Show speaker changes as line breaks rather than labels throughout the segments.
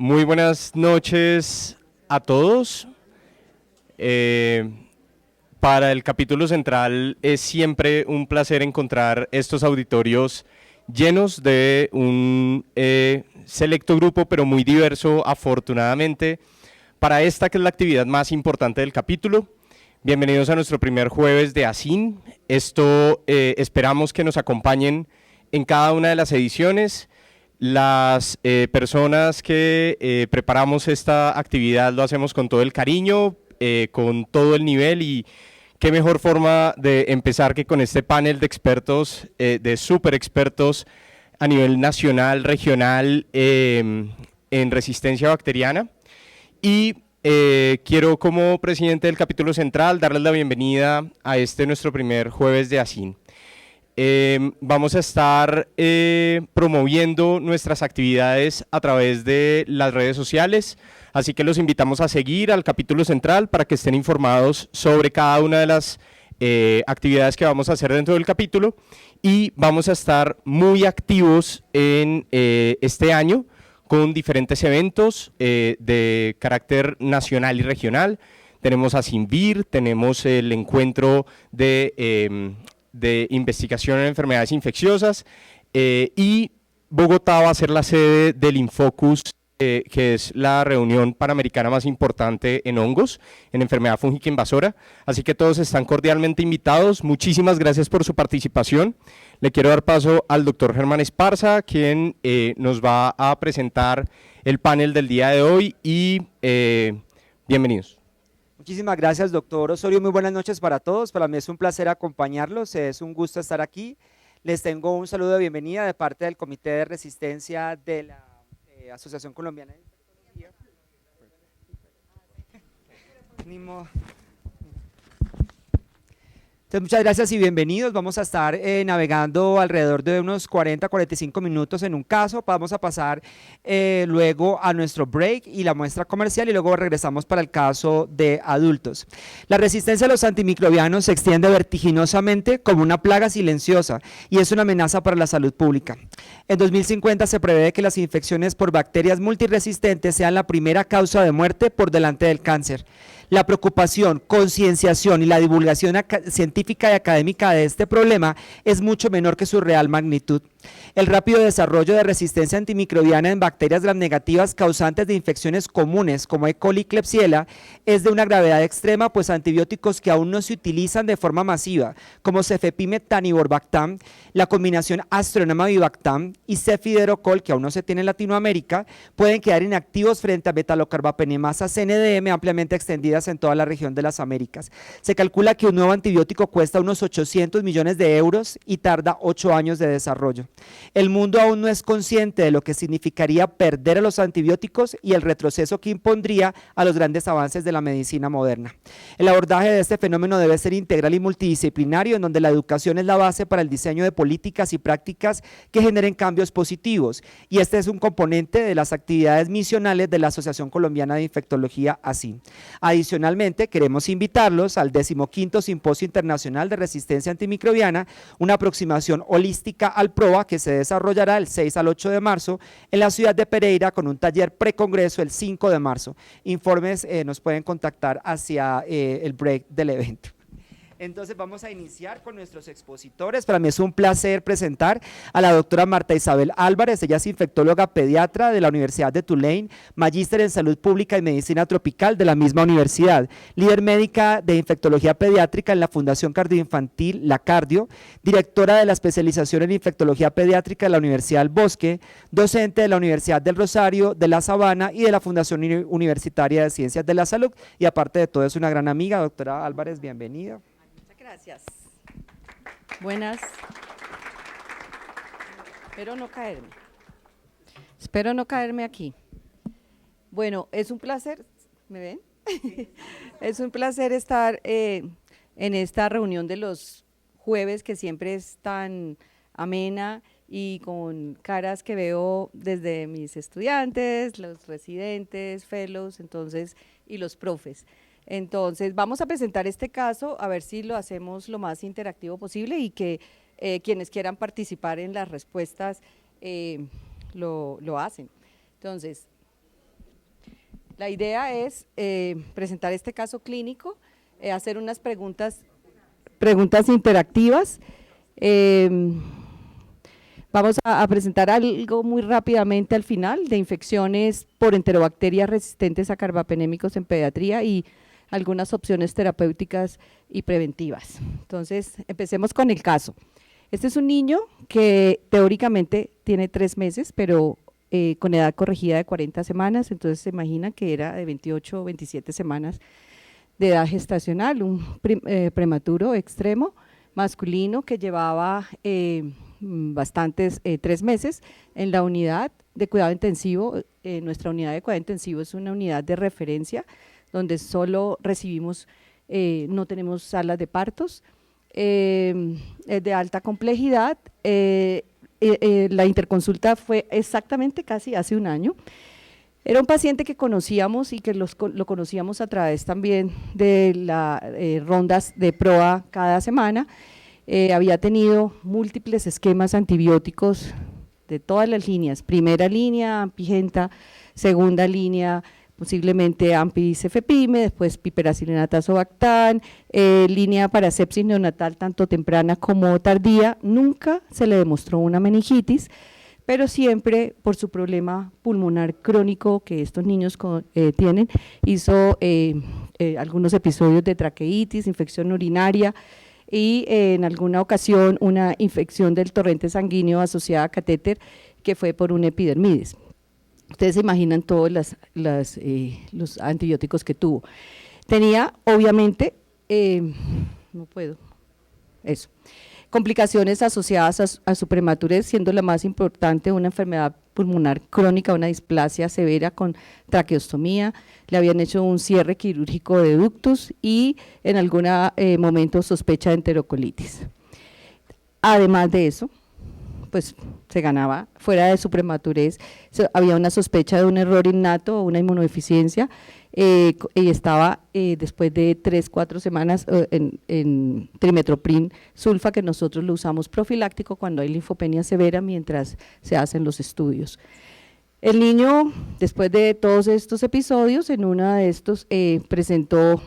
Muy buenas noches a todos. Para el capítulo central es siempre un placer encontrar estos auditorios llenos de un selecto grupo, pero muy diverso, afortunadamente, para esta que es la actividad más importante del capítulo. Bienvenidos a nuestro primer jueves de ASIN. Esperamos que nos acompañen en cada una de las ediciones. Las personas que preparamos esta actividad lo hacemos con todo el cariño, con todo el nivel, y qué mejor forma de empezar que con este panel de expertos, de súper expertos a nivel nacional, regional, en resistencia bacteriana. Y quiero, como presidente del capítulo central, darles la bienvenida a nuestro primer jueves de ASIN. Vamos a estar promoviendo nuestras actividades a través de las redes sociales, así que los invitamos a seguir al capítulo central para que estén informados sobre cada una de las actividades que vamos a hacer dentro del capítulo, y vamos a estar muy activos en este año con diferentes eventos de carácter nacional y regional. Tenemos a Sinvir, tenemos el encuentro de investigación en enfermedades infecciosas, y Bogotá va a ser la sede del Infocus, que es la reunión panamericana más importante en hongos, en enfermedad fúngica invasora. Así que todos están cordialmente invitados. Muchísimas gracias por su participación. Le quiero dar paso al doctor Germán Esparza, quien nos va a presentar el panel del día de hoy, y bienvenidos.
Muchísimas gracias, doctor Osorio. Muy buenas noches para todos. Para mí es un placer acompañarlos, es un gusto estar aquí. Les tengo un saludo de bienvenida de parte del Comité de Resistencia de la Asociación Colombiana de Infectología. Entonces, muchas gracias y bienvenidos. Vamos a estar navegando alrededor de unos 40-45 minutos en un caso. Vamos a pasar luego a nuestro break y la muestra comercial, y luego regresamos para el caso de adultos. La resistencia a los antimicrobianos se extiende vertiginosamente como una plaga silenciosa y es una amenaza para la salud pública. En 2050 se prevé que las infecciones por bacterias multiresistentes sean la primera causa de muerte por delante del cáncer. La preocupación, concienciación y la divulgación científica y académica de este problema es mucho menor que su real magnitud. El rápido desarrollo de resistencia antimicrobiana en bacterias gram negativas causantes de infecciones comunes como E. coli y Klebsiella es de una gravedad extrema, pues antibióticos que aún no se utilizan de forma masiva, como cefepime-taniborbactam, la combinación Astronema-Vivactam y cefiderocol, que aún no se tiene en Latinoamérica, pueden quedar inactivos frente a betalocarbapenemasas NDM ampliamente extendidas en toda la región de las Américas. Se calcula que un nuevo antibiótico cuesta unos 800 millones de euros y tarda 8 años de desarrollo. El mundo aún no es consciente de lo que significaría perder a los antibióticos y el retroceso que impondría a los grandes avances de la medicina moderna. El abordaje de este fenómeno debe ser integral y multidisciplinario, en donde la educación es la base para el diseño de políticas y prácticas que generen cambios positivos, y este es un componente de las actividades misionales de la Asociación Colombiana de Infectología ASIN. Adicionalmente, queremos invitarlos al 15º Simposio Internacional de Resistencia Antimicrobiana, una aproximación holística al PROA, que se desarrollará del 6 al 8 de marzo en la ciudad de Pereira, con un taller precongreso el 5 de marzo. Informes nos pueden contactar hacia el break del evento. Entonces vamos a iniciar con nuestros expositores. Para mí es un placer presentar a la doctora Marta Isabel Álvarez. Ella es infectóloga pediatra de la Universidad de Tulane, magíster en salud pública y medicina tropical de la misma universidad, líder médica de infectología pediátrica en la Fundación Cardioinfantil La Cardio, directora de la especialización en infectología pediátrica de la Universidad del Bosque, docente de la Universidad del Rosario, de La Sabana y de la Fundación Universitaria de Ciencias de la Salud, y aparte de todo es una gran amiga. Doctora Álvarez, bienvenida.
Gracias. Buenas. Espero no caerme aquí. Bueno, es un placer, ¿me ven? Sí. Es un placer estar en esta reunión de los jueves, que siempre es tan amena y con caras que veo desde mis estudiantes, los residentes, fellows, entonces, y los profes. Entonces vamos a presentar este caso, a ver si lo hacemos lo más interactivo posible, y que quienes quieran participar en las respuestas lo hacen. Entonces, La idea es presentar este caso clínico, hacer unas preguntas interactivas. Vamos a presentar algo muy rápidamente al final de infecciones por enterobacterias resistentes a carbapenémicos en pediatría y algunas opciones terapéuticas y preventivas. Entonces, empecemos con el caso. Este es un niño que teóricamente tiene 3 meses, pero con edad corregida de 40 semanas, entonces se imagina que era de 28 o 27 semanas de edad gestacional, un prematuro extremo masculino que llevaba bastantes 3 meses en la unidad de cuidado intensivo. Nuestra unidad de cuidado intensivo es una unidad de referencia donde solo recibimos, no tenemos salas de partos, es de alta complejidad. La interconsulta fue exactamente casi hace un año. Era un paciente que conocíamos y que lo conocíamos a través también de las rondas de PROA cada semana. Había tenido múltiples esquemas antibióticos de todas las líneas, primera línea, ampigenta, segunda línea, posiblemente ampicefepime, después piperacilina tazobactam, línea para sepsis neonatal tanto temprana como tardía. Nunca se le demostró una meningitis, pero siempre por su problema pulmonar crónico que estos niños tienen, hizo algunos episodios de traqueitis, infección urinaria y en alguna ocasión una infección del torrente sanguíneo asociada a catéter que fue por un epidermidis. Ustedes se imaginan todos los antibióticos que tuvo. Tenía, obviamente, complicaciones asociadas a su prematurez, siendo la más importante una enfermedad pulmonar crónica, una displasia severa con traqueostomía. Le habían hecho un cierre quirúrgico de ductus y en algún momento sospecha de enterocolitis. Además de eso, pues se ganaba fuera de su prematurez, había una sospecha de un error innato o una inmunodeficiencia, y estaba después de 3-4 semanas en trimetoprim sulfa, que nosotros lo usamos profiláctico cuando hay linfopenia severa mientras se hacen los estudios. El niño, después de todos estos episodios, en uno de estos presentó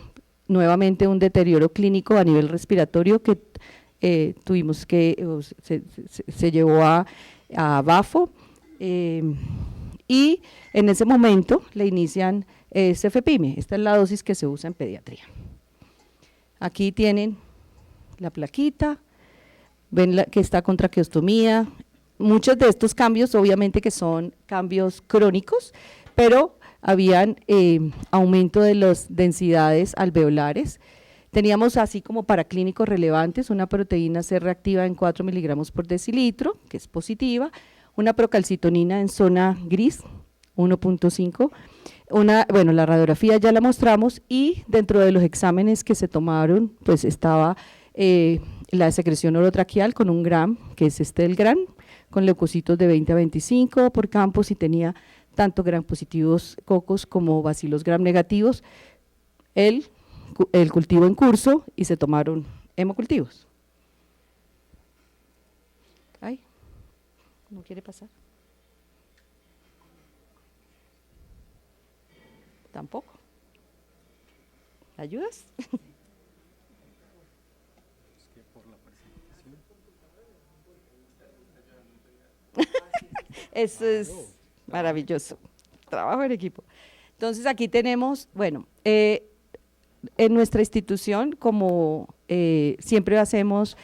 nuevamente un deterioro clínico a nivel respiratorio que tuvimos que, se llevó a BAFO, y en ese momento le inician cefepime. Esta es la dosis que se usa en pediatría. Aquí tienen la plaquita, ven que está con traqueostomía. Muchos de estos cambios obviamente que son cambios crónicos, pero habían aumento de las densidades alveolares. Teníamos así como paraclínicos relevantes, una proteína C reactiva en 4 miligramos por decilitro, que es positiva, una procalcitonina en zona gris, 1.5, bueno, la radiografía ya la mostramos, y dentro de los exámenes que se tomaron, pues estaba la secreción orotraqueal con un GRAM, que es del GRAM, con leucocitos de 20 a 25 por campos, y tenía tanto gram positivos cocos como bacilos gram negativos. El cultivo en curso y se tomaron hemocultivos. Ay, no quiere pasar. Tampoco. ¿Ayudas? Eso es maravilloso. Trabajo en equipo. Entonces aquí tenemos, bueno, en nuestra institución, como siempre hacemos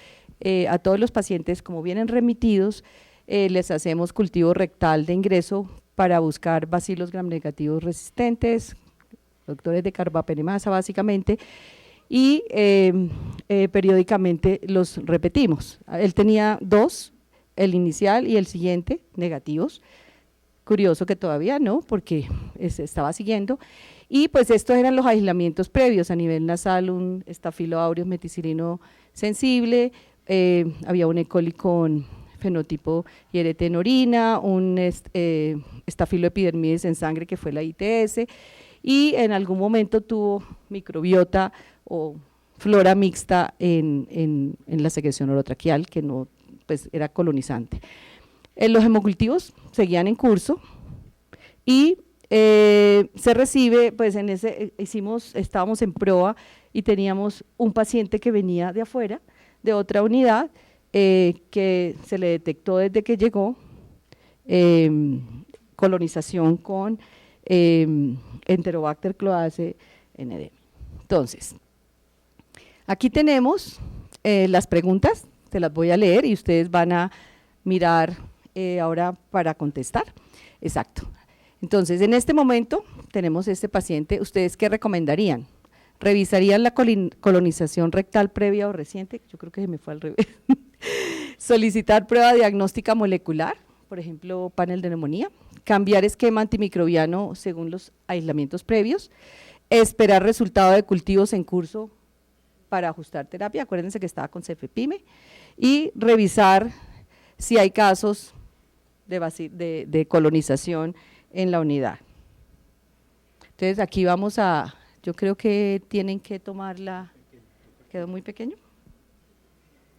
a todos los pacientes, como vienen remitidos, les hacemos cultivo rectal de ingreso para buscar bacilos gram negativos resistentes, doctores de carbapenemasa básicamente, y periódicamente los repetimos. Él tenía 2, el inicial y el siguiente, negativos. Curioso que todavía no, porque se estaba siguiendo. Y pues estos eran los aislamientos previos a nivel nasal, un estafilo aureus meticilino sensible, había un E. coli con fenotipo IRT en orina, un estafilo epidermidis en sangre que fue la ITS, y en algún momento tuvo microbiota o flora mixta en la secreción orotraqueal, que no, pues era colonizante. Los hemocultivos seguían en curso y se recibe, pues en ese, estábamos en proa y teníamos un paciente que venía de afuera, de otra unidad, que se le detectó desde que llegó colonización con Enterobacter cloacae ND. Entonces, aquí tenemos las preguntas, te las voy a leer y ustedes van a mirar ahora para contestar. Exacto. Entonces, en este momento tenemos este paciente, ¿ustedes qué recomendarían? ¿Revisarían la colonización rectal previa o reciente? Yo creo que se me fue al revés. ¿Solicitar prueba diagnóstica molecular? Por ejemplo, panel de neumonía. ¿Cambiar esquema antimicrobiano según los aislamientos previos? ¿Esperar resultado de cultivos en curso para ajustar terapia? Acuérdense que estaba con cefepime. Y revisar si hay casos de colonización en la unidad. Entonces, aquí vamos a… Yo creo que tienen que tomarla, quedó muy pequeño.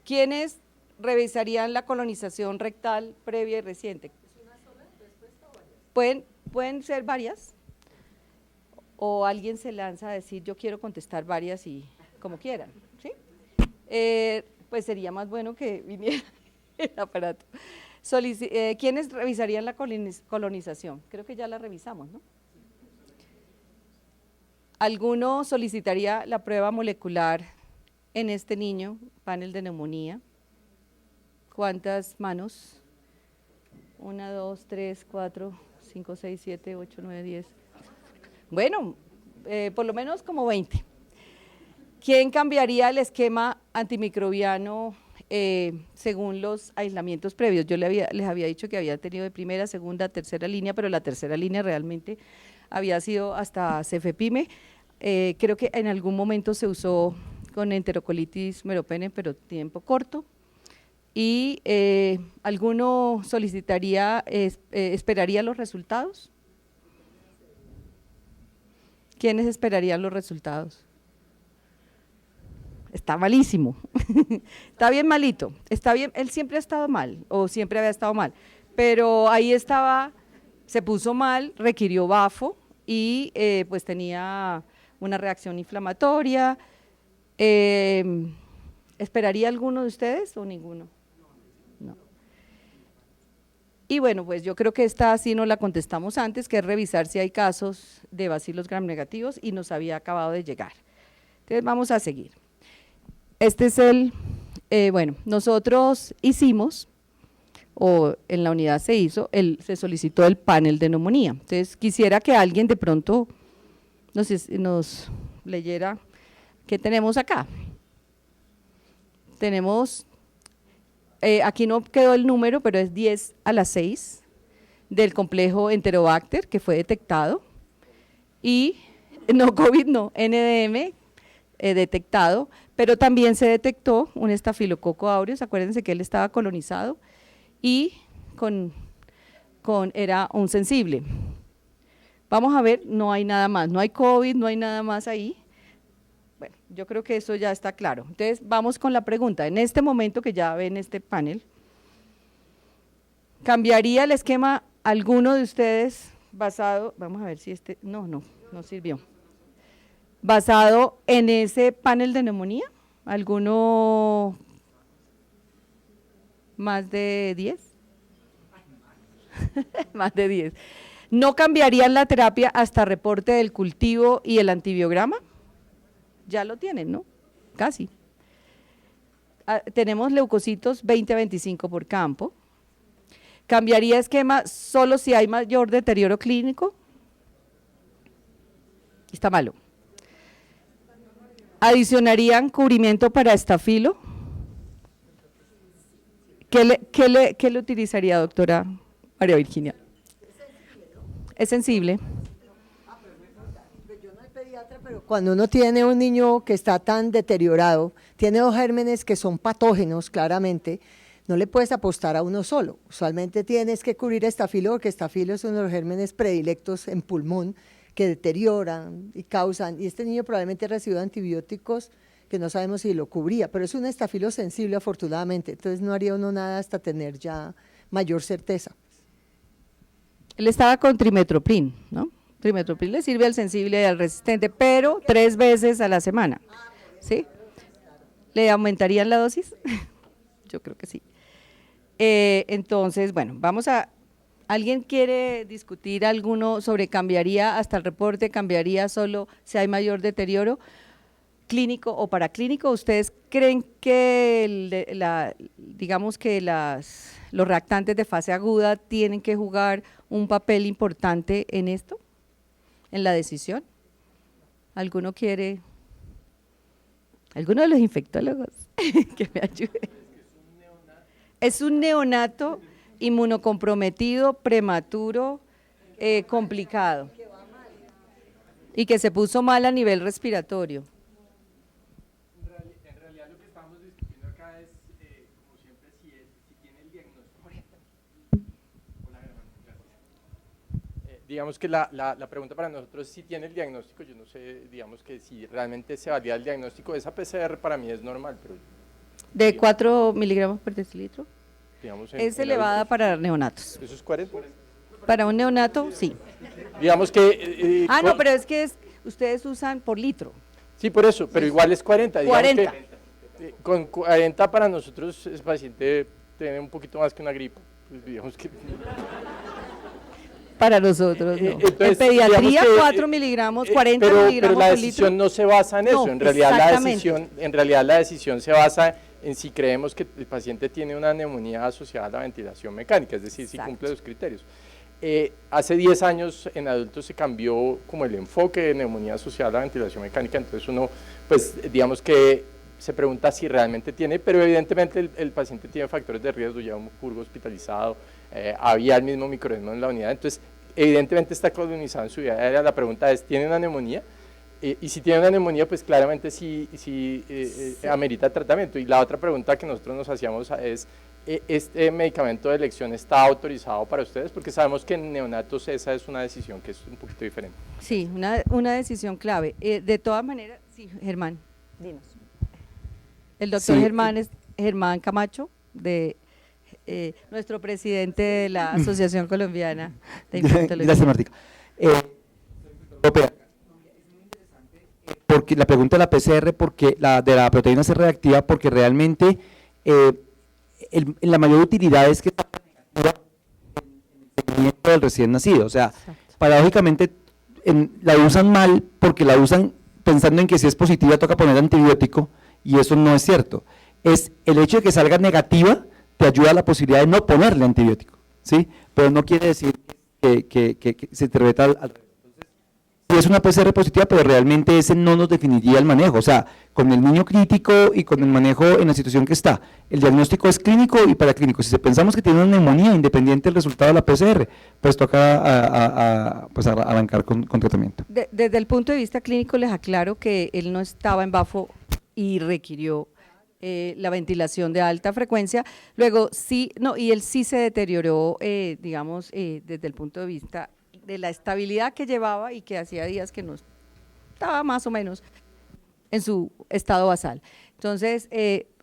¿Quiénes revisarían la colonización rectal previa y reciente? ¿Es una sola respuesta o varias? Pueden ser varias, o alguien se lanza a decir yo quiero contestar varias y como quieran, ¿sí? Pues sería más bueno que viniera el aparato. ¿Quiénes revisarían la colonización? Creo que ya la revisamos, ¿no? ¿Alguno solicitaría la prueba molecular en este niño, panel de neumonía? ¿Cuántas manos? 1, 2, 3, 4, 5, 6, 7, 8, 9, 10. Bueno, por lo menos como 20. ¿Quién cambiaría el esquema antimicrobiano según los aislamientos previos? Yo les había dicho que había tenido de primera, segunda, tercera línea, pero la tercera línea realmente había sido hasta cefepime. Creo que en algún momento se usó con enterocolitis meropene, pero tiempo corto. Y ¿alguno solicitaría, esperaría los resultados? ¿Quiénes esperarían los resultados? Está malísimo, está bien malito, está bien, él siempre ha estado mal, o siempre había estado mal, pero ahí estaba, se puso mal, requirió bafo y pues tenía una reacción inflamatoria. ¿Esperaría alguno de ustedes o ninguno? No. Y bueno, pues yo creo que esta sí nos la contestamos antes, que es revisar si hay casos de bacilos gram negativos y nos había acabado de llegar. Entonces vamos a seguir. Este es bueno, nosotros hicimos, o en la unidad se hizo, se solicitó el panel de neumonía. Entonces quisiera que alguien de pronto nos leyera qué tenemos acá. Tenemos, aquí no quedó el número, pero es 10 a la 6 del complejo Enterobacter que fue detectado, y no COVID, no, NDM detectado, pero también se detectó un estafilococo aureus, acuérdense que él estaba colonizado y era un sensible. Vamos a ver, no hay nada más, no hay COVID, no hay nada más ahí. Bueno, yo creo que eso ya está claro. Entonces, vamos con la pregunta. En este momento que ya ven este panel, ¿cambiaría el esquema alguno de ustedes basado, vamos a ver si no sirvió, basado en ese panel de neumonía? ¿Alguno más de 10? Más de 10. ¿No cambiarían la terapia hasta reporte del cultivo y el antibiograma? Ya lo tienen, ¿no? Casi. Tenemos leucocitos 20 a 25 por campo. ¿Cambiaría esquema solo si hay mayor deterioro clínico? Está malo. ¿Adicionarían cubrimiento para estafilo? ¿Qué le utilizaría, doctora María Virginia? Es sensible.
Yo no soy pediatra, pero cuando uno tiene un niño que está tan deteriorado, tiene 2 gérmenes que son patógenos claramente, no le puedes apostar a uno solo. Usualmente tienes que cubrir estafilo, porque estafilo es uno de los gérmenes predilectos en pulmón que deterioran y causan, y este niño probablemente recibió antibióticos que no sabemos si lo cubría, pero es un estafilo sensible afortunadamente, entonces no haría uno nada hasta tener ya mayor certeza.
Él estaba con trimetoprim, ¿no? Trimetopril le sirve al sensible y al resistente, pero 3 veces a la semana, ¿sí? ¿Le aumentarían la dosis? Yo creo que sí. Entonces, bueno, ¿alguien quiere discutir alguno sobre cambiaría hasta el reporte, cambiaría solo si hay mayor deterioro clínico o paraclínico? ¿Ustedes creen que digamos que los reactantes de fase aguda tienen que jugar un papel importante en esto, en la decisión? ¿Alguno quiere? ¿Alguno de los infectólogos que me ayude? Es un neonato inmunocomprometido, prematuro, complicado y que se puso mal a nivel respiratorio.
En realidad lo que estamos discutiendo acá es, como siempre, si tiene el diagnóstico. Hola, Germán, gracias. Digamos que la pregunta para nosotros es si tiene el diagnóstico. Yo no sé, digamos que si realmente se valida el diagnóstico. Esa PCR para mí es normal, pero…
De 4 miligramos por decilitro.
Digamos
Es
en
elevada
adultos.
para neonatos.
¿Eso es 40?
Para un neonato, sí.
Digamos que…
No, pero es que ustedes usan por litro.
Sí, por eso, pero igual es 40. Digamos
40.
que, con 40 para nosotros el paciente tiene un poquito más que una gripe. Pues digamos que…
Para nosotros, no.
Entonces,
en pediatría,
digamos que,
4 miligramos, 40
pero
miligramos
la
por litro.
decisión no se basa en eso.
No,
En realidad
exactamente.
la decisión se basa en si creemos que el paciente tiene una neumonía asociada a la ventilación mecánica, es decir, si
Exacto.
cumple los criterios. Hace 10 años en adultos se cambió como el enfoque de neumonía asociada a la ventilación mecánica, entonces uno, pues digamos que se pregunta si realmente tiene, pero evidentemente el paciente tiene factores de riesgo, ya un purgo hospitalizado, había el mismo microorganismo en la unidad, entonces evidentemente está colonizado en su vida aérea. La pregunta es, ¿tiene una neumonía? Y si tiene una neumonía, pues claramente sí amerita tratamiento. Y la otra pregunta que nosotros nos hacíamos es, ¿este medicamento de elección está autorizado para ustedes? Porque sabemos que en neonatos esa es una decisión que es un poquito diferente.
Sí, una decisión clave. De todas maneras, sí, Germán, dinos. El doctor
Sí.
Germán es Germán Camacho, nuestro presidente de la Asociación Colombiana de Infectología.
Gracias, Martica. Porque la pregunta de la PCR, porque de la proteína C reactiva, porque realmente la mayor utilidad es que está en el seguimiento del recién nacido. O sea,
Exacto.
paradójicamente la usan mal porque la usan pensando en que si es positiva toca poner antibiótico, y eso no es cierto. Es el hecho de que salga negativa te ayuda a la posibilidad de no ponerle antibiótico, ¿sí? Pero no quiere decir que se interpreta al revés. Sí es una PCR positiva, pero realmente ese no nos definiría el manejo. O sea, con el niño crítico y con el manejo en la situación que está, el diagnóstico es clínico y paraclínico. Si pensamos que tiene una neumonía independiente del resultado de la PCR, pues toca pues arrancar con tratamiento.
Desde el punto de vista clínico les aclaro que él no estaba en bafo y requirió la ventilación de alta frecuencia. Luego sí, no, y él sí se deterioró, digamos, desde el punto de vista de la estabilidad que llevaba y que hacía días que no estaba más o menos en su estado basal. Entonces,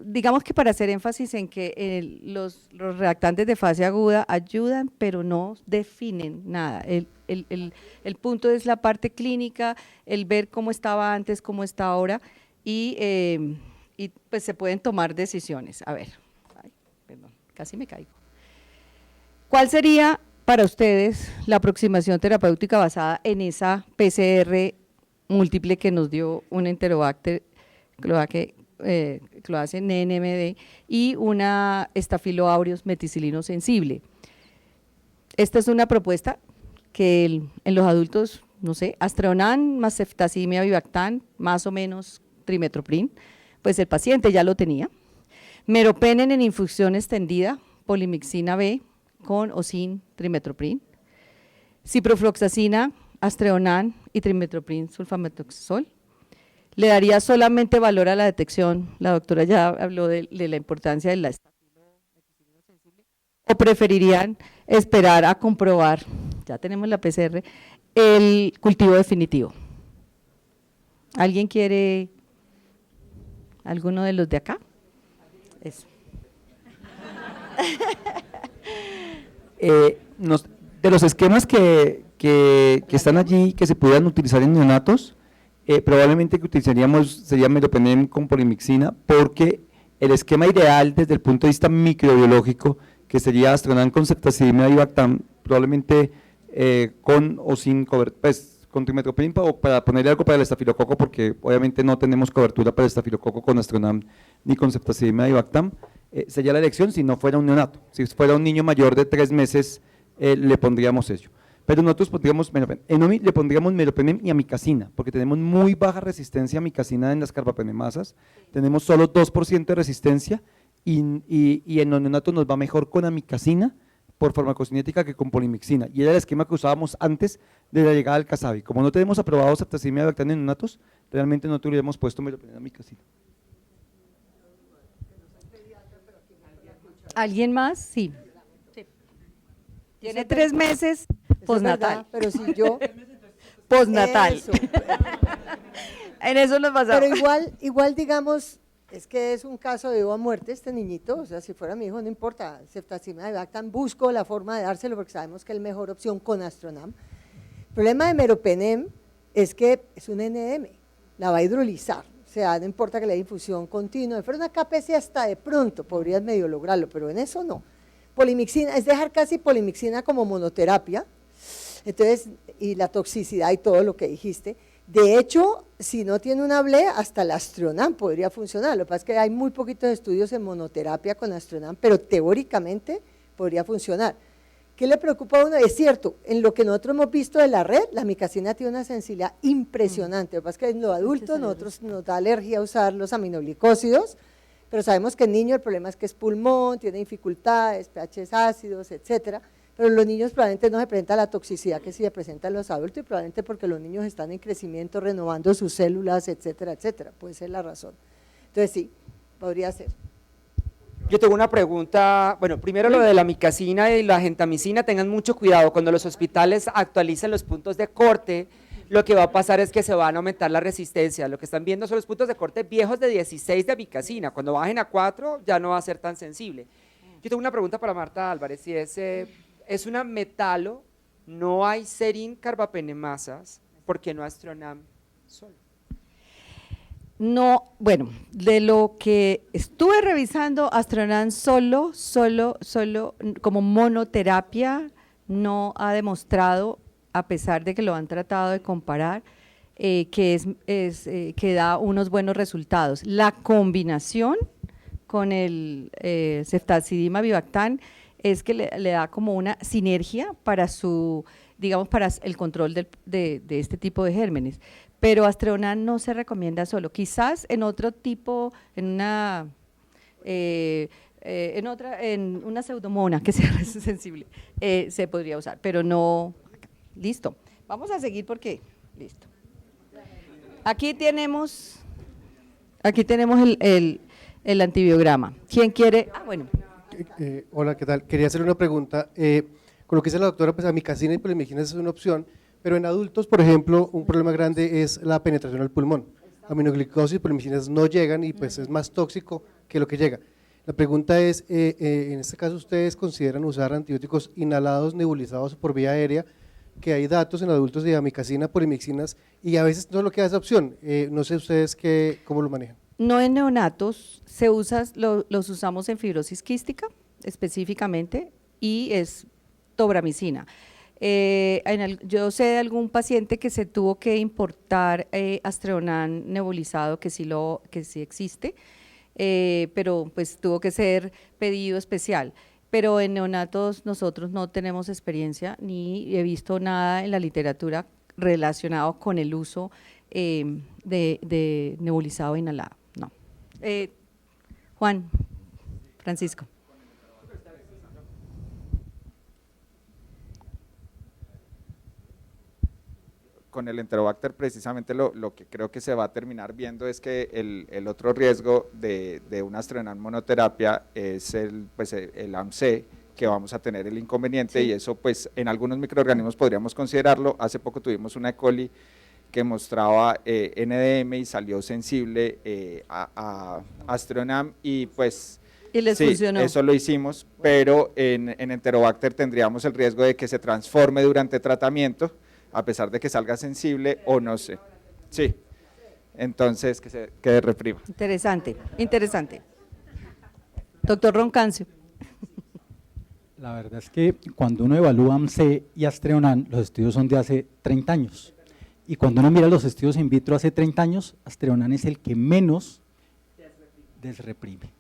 digamos que para hacer énfasis en que los reactantes de fase aguda ayudan, pero no definen nada. El punto es la parte clínica, el ver cómo estaba antes, cómo está ahora, y pues se pueden tomar decisiones. A ver, ay, perdón, casi me caigo. ¿Cuál sería para ustedes la aproximación terapéutica basada en esa PCR múltiple que nos dio un Enterobacter cloacae NMD y una Staphylo aureus meticilino sensible? Esta es una propuesta que en los adultos, no sé, Astreonan más ceftazimia Vivactan, más o menos Trimethoprim, pues el paciente ya lo tenía. Meropenem en infusión extendida, polimixina B, con o sin Trimethoprim, ciprofloxacina, Astreonan y Trimethoprim sulfamethoxazol. Le daría solamente valor a la detección, la doctora ya habló de la importancia de la estafilo sensible, o preferirían esperar a comprobar, ya tenemos la PCR, el cultivo definitivo. ¿Alguien quiere, alguno de los de acá? Eso.
De los esquemas que que están allí, que se pudieran utilizar en neonatos, probablemente que utilizaríamos sería meropenem con polimixina, porque el esquema ideal desde el punto de vista microbiológico, que sería Astronam con ceftazidime y Bactam, probablemente con o sin cobertura, pues, con trimetoprim o para ponerle algo para el estafilococo, porque obviamente no tenemos cobertura para el estafilococo con Astronam ni con ceftazidime y Bactam, sería la elección si no fuera un neonato. Si fuera un niño mayor de 3 meses, le pondríamos eso. Pero nosotros pondríamos meropenem. En OMI le pondríamos meropenem y amicacina, porque tenemos muy baja resistencia a amicacina en las carbapenemasas, tenemos solo 2% de resistencia y en los neonatos nos va mejor con amicacina por farmacocinética que con polimixina, y era el esquema que usábamos antes de la llegada del Casabi. Como no tenemos aprobado ceftazidime y Bactam en neonatos, realmente no hubiéramos puesto meropenem y amicacina.
¿Alguien más? Sí. Tiene 3 meses postnatal.
Pero si yo…
Postnatal.
Eso.
En eso nos basamos.
Pero igual digamos, es que es un caso de viva muerte este niñito, o sea, si fuera mi hijo no importa, ceftazidime y Bactam, busco la forma de dárselo porque sabemos que es la mejor opción con Astronam. El problema de meropenem es que es un NM, la va a hidrolizar, o sea, no importa que le dé infusión continua, si fuera una KPC hasta de pronto podrías medio lograrlo, pero en eso no. Polimixina, es dejar casi polimixina como monoterapia, entonces, y la toxicidad y todo lo que dijiste. De hecho, si no tiene una BLE, hasta el Astronam podría funcionar. Lo que pasa es que hay muy poquitos estudios en monoterapia con Astronam, pero teóricamente podría funcionar. ¿Qué le preocupa a uno? Es cierto, en lo que nosotros hemos visto de la red, la amicacina tiene una sensibilidad impresionante. Lo que pasa es que en los adultos nosotros nos da alergia a usar los aminoglicósidos, pero sabemos que en niños el problema es que es pulmón, tiene dificultades, pHs ácidos, etcétera. Pero en los niños probablemente no se presenta la toxicidad que sí se presenta en los adultos, y probablemente porque los niños están en crecimiento, renovando sus células, etcétera, etcétera. Puede ser la razón. Entonces sí, podría ser.
Yo tengo una pregunta, bueno, primero lo de la amicacina y la gentamicina, tengan mucho cuidado, cuando los hospitales actualicen los puntos de corte, lo que va a pasar es que se van a aumentar la resistencia. Lo que están viendo son los puntos de corte viejos de 16 de amicacina, cuando bajen a 4 ya no va a ser tan sensible. Yo tengo una pregunta para Marta Álvarez, si es una metalo, no hay serin carbapenemasas, ¿por qué no Astronam solo?
No, bueno, de lo que estuve revisando, Astronam solo como monoterapia no ha demostrado, a pesar de que lo han tratado de comparar, que da unos buenos resultados. La combinación con el ceftazidime Bactam es que le da como una sinergia para digamos, para el control de este tipo de gérmenes. Pero Astronam no se recomienda solo, quizás en otro tipo, en una pseudomona que sea sensible, se podría usar, pero no. Listo, vamos a seguir porque, listo. Aquí tenemos el antibiograma. ¿Quién quiere? Ah, bueno.
Hola, ¿qué tal? Quería hacer una pregunta. Con lo que dice la doctora, pues amicacina y polimixina es una opción, pero en adultos, por ejemplo, un problema grande es la penetración al pulmón. Aminoglucosis y polimixinas no llegan y pues es más tóxico que lo que llega. La pregunta es, en este caso, ¿ustedes consideran usar antibióticos inhalados, nebulizados por vía aérea? Que hay datos en adultos de amicacina, polimixinas, y a veces no es lo que da esa opción. No sé ustedes cómo lo manejan.
No en neonatos, los usamos en fibrosis quística específicamente y es tobramicina. Yo sé de algún paciente que se tuvo que importar Astronam nebulizado, que sí existe, pero pues tuvo que ser pedido especial. Pero en neonatos nosotros no tenemos experiencia ni he visto nada en la literatura relacionado con el uso de nebulizado inhalado. No. Juan Francisco.
Con el Enterobacter precisamente lo que creo que se va a terminar viendo es que el otro riesgo de una Astronam monoterapia es el AMC, que vamos a tener el inconveniente, sí. Y eso pues en algunos microorganismos podríamos considerarlo. Hace poco tuvimos una E. coli que mostraba NDM y salió sensible a Astronam, y pues
Y les
Sí,
funcionó.
eso lo hicimos, pero en Enterobacter tendríamos el riesgo de que se transforme durante tratamiento, a pesar de que salga sensible o no sé. Sí, entonces que se quede reprima.
Interesante, interesante. Doctor Roncancio.
La verdad es que cuando uno evalúa AMC y Astreonan, los estudios son de hace 30 años. Y cuando uno mira los estudios in vitro hace 30 años, Astreonan es el que menos desreprime.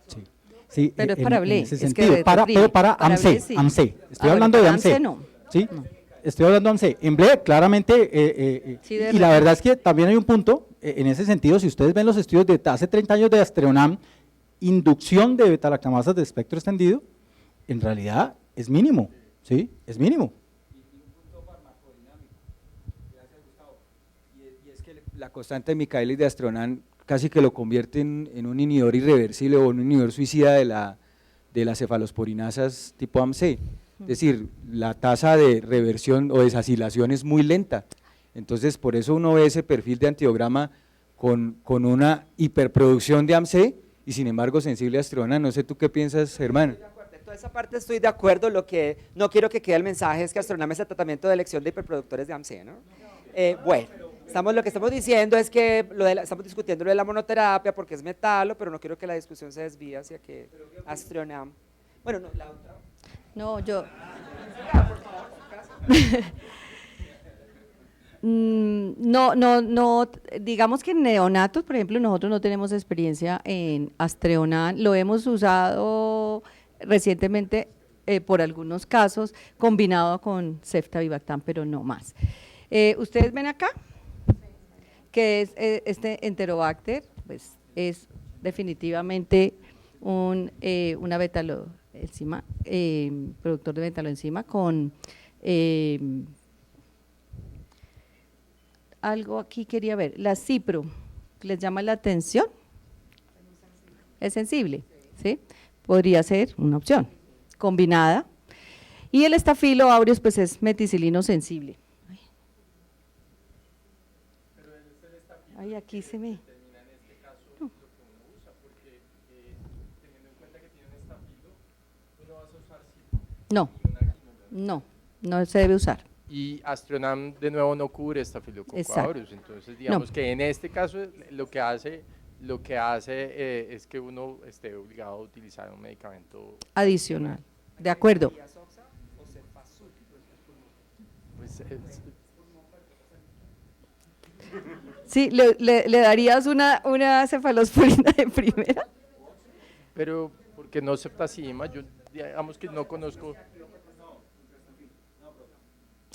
Sí. Sí,
Pero es para Ble,
ese
es que
sentido.
desreprime.
Pero para
Para
AMC,
Ble, sí.
AMC. Estoy
Ahora,
hablando de
para
AMC.
AMC no.
¿Sí?
No.
Estoy hablando de AMC. En Ble, claramente,
Sí,
y
desreprime.
la verdad es que también hay un punto, en ese sentido, si ustedes ven los estudios de hace 30 años de Astreonan, inducción de betalactamasas de espectro extendido, en realidad es mínimo, ¿sí? Es mínimo.
Y es que la constante de Michaelis de Astreonan casi que lo convierte en un inhibidor irreversible o un inhibidor suicida de las cefalosporinasas tipo AMC. Es decir, la tasa de reversión o desacilación es muy lenta. Entonces, por eso uno ve ese perfil de antiograma con una hiperproducción de AMC y sin embargo sensible a Astreonan. No sé tú qué piensas, Germán.
En toda esa parte estoy de acuerdo, lo que no quiero que quede el mensaje es que Astronam es el tratamiento de elección de hiperproductores de AMC, ¿no? Bueno, lo que estamos diciendo es que estamos discutiendo lo de la monoterapia porque es metalo, pero no quiero que la discusión se desvíe hacia que Astronam… Bueno, no, la otra…
No, yo… No, digamos que en neonatos, por ejemplo, nosotros no tenemos experiencia en Astreonan, lo hemos usado recientemente por algunos casos, combinado con Ceftavivatam, pero no más. Ustedes ven acá que es este Enterobacter, pues es definitivamente una betaloenzima, productor de betaloenzima con… algo aquí quería ver, la cipro, ¿les llama la atención? Es sensible, ¿sí? Podría ser una opción, combinada. Y el Staphylo aureus, pues es meticilino sensible. Ay, aquí se ve. No, no se debe usar.
Y Astreonam de nuevo no cubre Staphylococcus aureus, entonces digamos que en este caso lo que hace es que uno esté obligado a utilizar un medicamento
Adicional, de acuerdo.
pues,
Sí, ¿le darías una cefalosporina de primera?
pero porque no septacima, yo digamos que no conozco.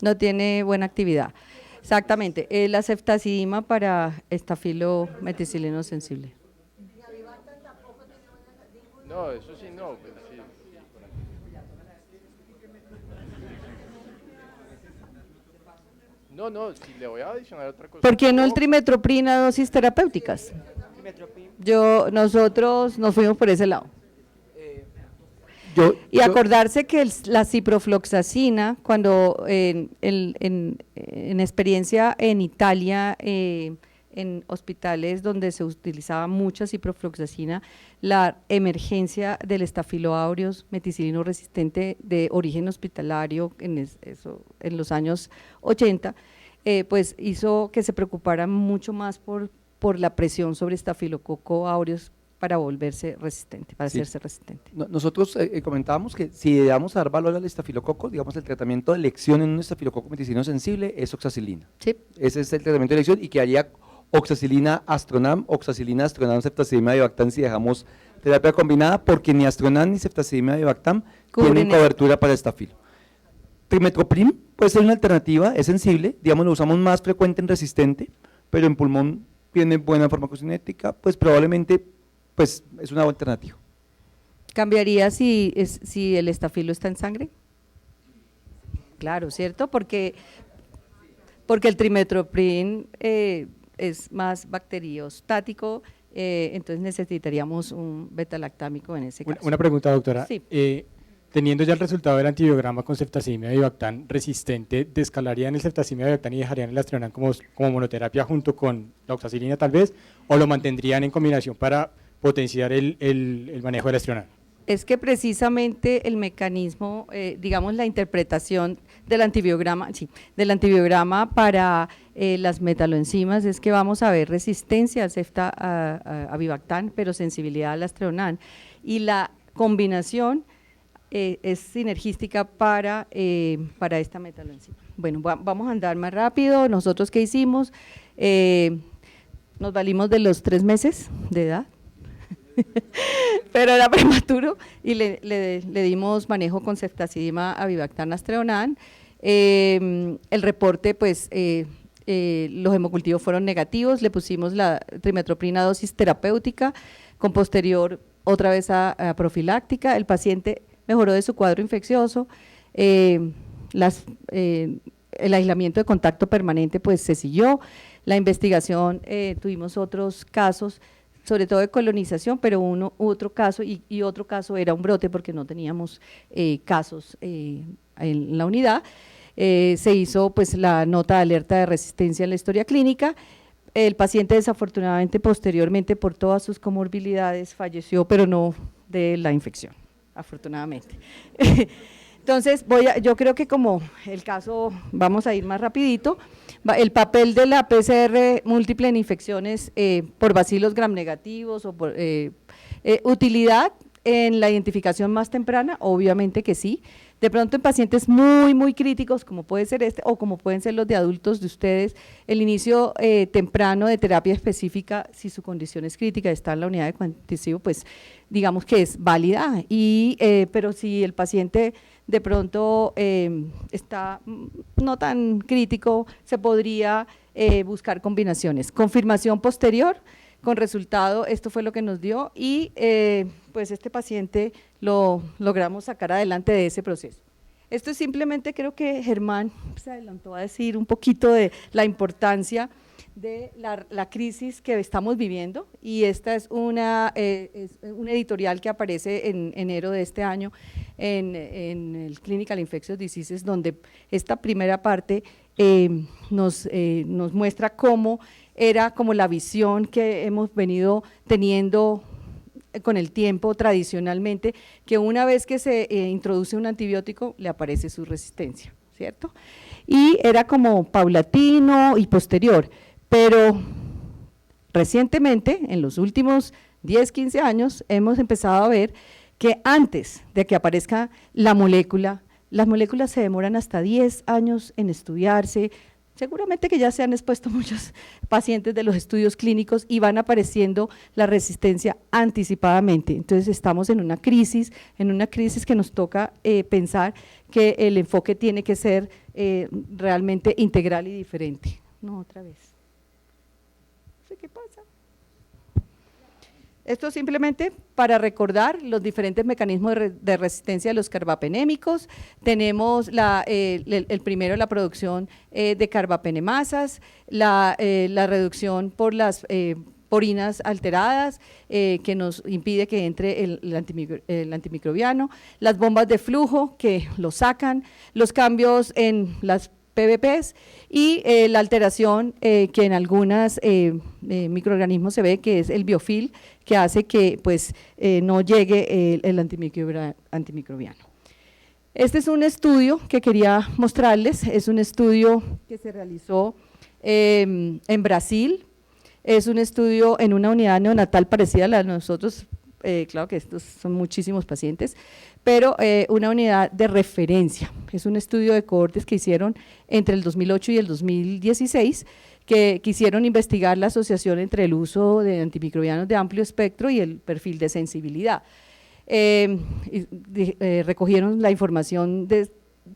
No tiene buena actividad. Exactamente, la ceftazidima para estafilo meticilino sensible.
No, eso sí no, pues sí. No, si le voy a adicionar otra cosa.
¿Por qué no el trimetroprina a dosis terapéuticas? Nosotros nos fuimos por ese lado. Y acordarse que la ciprofloxacina, cuando en experiencia en Italia, en hospitales donde se utilizaba mucha ciprofloxacina, la emergencia del Staphylo aureus meticilino resistente de origen hospitalario en los años 80, pues hizo que se preocupara mucho más por la presión sobre Staphylococcus aureus para volverse resistente, para hacerse resistente.
Nosotros comentábamos que si le damos a dar valor al estafilococo, digamos el tratamiento de elección en un estafilococo meticilino sensible es oxacilina.
Sí.
Ese es el tratamiento de elección y que haría oxacilina Astronam ceftazidima Avibactam si dejamos terapia combinada, porque ni Astronam ni ceftazidima Avibactam tienen cobertura para estafilo. Trimetoprim puede ser una alternativa, es sensible, digamos lo usamos más frecuente en resistente, pero en pulmón tiene buena farmacocinética, pues probablemente pues es una buena alternativa.
¿Cambiaría si el estafilo está en sangre? Claro, ¿cierto? Porque el trimetoprim es más bacteriostático, entonces necesitaríamos un betalactámico en ese caso.
Una pregunta, doctora.
Sí.
Teniendo ya el resultado del antibiograma con ceftazidima Avibactam resistente, ¿descalarían el ceftazidima Avibactam y dejarían el Astreonan como monoterapia junto con la oxacilina tal vez? ¿O lo mantendrían en combinación para potenciar el manejo del astronal?
Es que precisamente el mecanismo, digamos la interpretación del antibiograma, sí, del antibiograma para las metaloenzimas es que vamos a ver resistencia al cefta-avibactam, pero sensibilidad al astreonán, y la combinación es sinergística para esta metaloenzima. Bueno, vamos a andar más rápido. Nosotros, ¿qué hicimos? Nos valimos de los 3 meses de edad, pero era prematuro, y le dimos manejo con ceftazidima, avibactam, astreonán. El reporte, pues, los hemocultivos fueron negativos, le pusimos la trimetroprina dosis terapéutica, con posterior otra vez a profiláctica. El paciente mejoró de su cuadro infeccioso, el aislamiento de contacto permanente pues se siguió, la investigación, tuvimos otros casos, sobre todo de colonización, pero otro caso y otro caso era un brote porque no teníamos casos en la unidad. Se hizo pues la nota de alerta de resistencia en la historia clínica. El paciente desafortunadamente posteriormente por todas sus comorbilidades falleció, pero no de la infección, afortunadamente. Entonces, yo creo que como el caso, vamos a ir más rapidito, el papel de la PCR múltiple en infecciones por bacilos gram negativos o por utilidad en la identificación más temprana, obviamente que sí. De pronto en pacientes muy, muy críticos, como puede ser este, o como pueden ser los de adultos de ustedes, el inicio temprano de terapia específica, si su condición es crítica, está en la unidad de cuantitativo, pues digamos que es válida, pero si el paciente de pronto está no tan crítico, se podría buscar combinaciones. Confirmación posterior, con resultado, esto fue lo que nos dio, y pues este paciente lo logramos sacar adelante de ese proceso. Esto es simplemente, creo que Germán se adelantó a decir un poquito de la importancia de la crisis que estamos viviendo, y esta es un editorial que aparece en enero de este año en el Clinical Infectious Diseases, donde esta primera parte nos muestra cómo era como la visión que hemos venido teniendo con el tiempo tradicionalmente, que una vez que se introduce un antibiótico le aparece su resistencia, ¿cierto? Y era como paulatino y posterior, pero recientemente, en los últimos 10, 15 años, hemos empezado a ver que antes de que aparezca la molécula, las moléculas se demoran hasta 10 años en estudiarse. Seguramente que ya se han expuesto muchos pacientes de los estudios clínicos y van apareciendo la resistencia anticipadamente. Entonces estamos en una crisis que nos toca pensar que el enfoque tiene que ser realmente integral y diferente. No, otra vez. No sé qué pasa. Esto simplemente para recordar los diferentes mecanismos de resistencia de los carbapenémicos. Tenemos el primero, la producción de carbapenemasas, la reducción por las porinas alteradas que nos impide que entre el antimicrobiano, las bombas de flujo que lo sacan, los cambios en las PBPs y la alteración que en algunos microorganismos se ve, que es el biofil, que hace que pues no llegue el antimicrobiano. Este es un estudio que quería mostrarles, es un estudio que se realizó en Brasil, es un estudio en una unidad neonatal parecida a la de nosotros, claro que estos son muchísimos pacientes, pero una unidad de referencia. Es un estudio de cohortes que hicieron entre el 2008 y el 2016, que quisieron investigar la asociación entre el uso de antimicrobianos de amplio espectro y el perfil de sensibilidad. Recogieron la información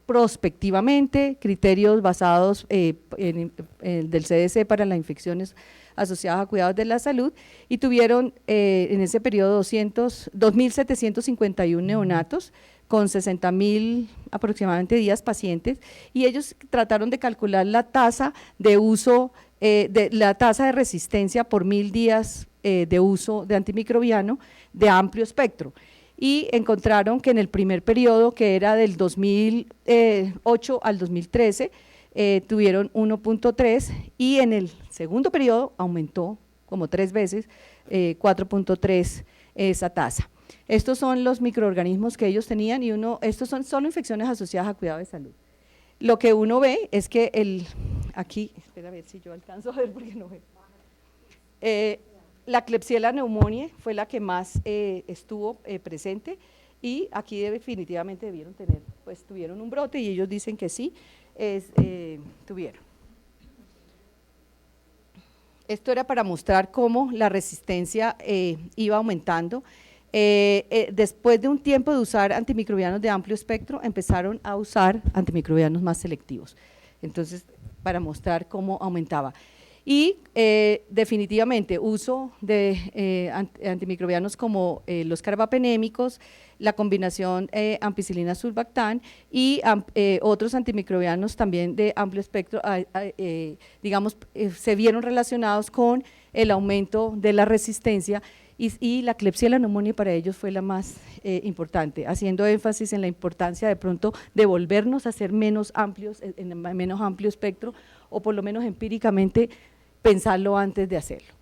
prospectivamente, criterios basados del CDC para las infecciones asociadas a cuidados de la salud, y tuvieron en ese periodo 2.751 neonatos con 60.000 aproximadamente días pacientes, y ellos trataron de calcular la tasa de uso, la tasa de resistencia por 1.000 días de uso de antimicrobiano de amplio espectro, y encontraron que en el primer periodo, que era del 2008 al 2013, tuvieron 1.3, y en el segundo periodo aumentó como 3 veces, 4.3 esa tasa. Estos son los microorganismos que ellos tenían y estos son solo infecciones asociadas a cuidado de salud. Lo que uno ve es que aquí, espera a ver si yo alcanzo a ver porque no veo. La Klebsiella pneumoniae fue la que más estuvo presente y aquí definitivamente tuvieron un brote y ellos dicen que sí, tuvieron. Esto era para mostrar cómo la resistencia iba aumentando. Después de un tiempo de usar antimicrobianos de amplio espectro, empezaron a usar antimicrobianos más selectivos. Entonces, para mostrar cómo aumentaba. Y definitivamente uso de antimicrobianos como los carbapenémicos, la combinación ampicilina-sulbactam y otros antimicrobianos también de amplio espectro, se vieron relacionados con el aumento de la resistencia y la Klebsiella pneumoniae para ellos fue la más importante, haciendo énfasis en la importancia de pronto de volvernos a ser menos amplios, en menos amplio espectro, o por lo menos empíricamente pensarlo antes de hacerlo.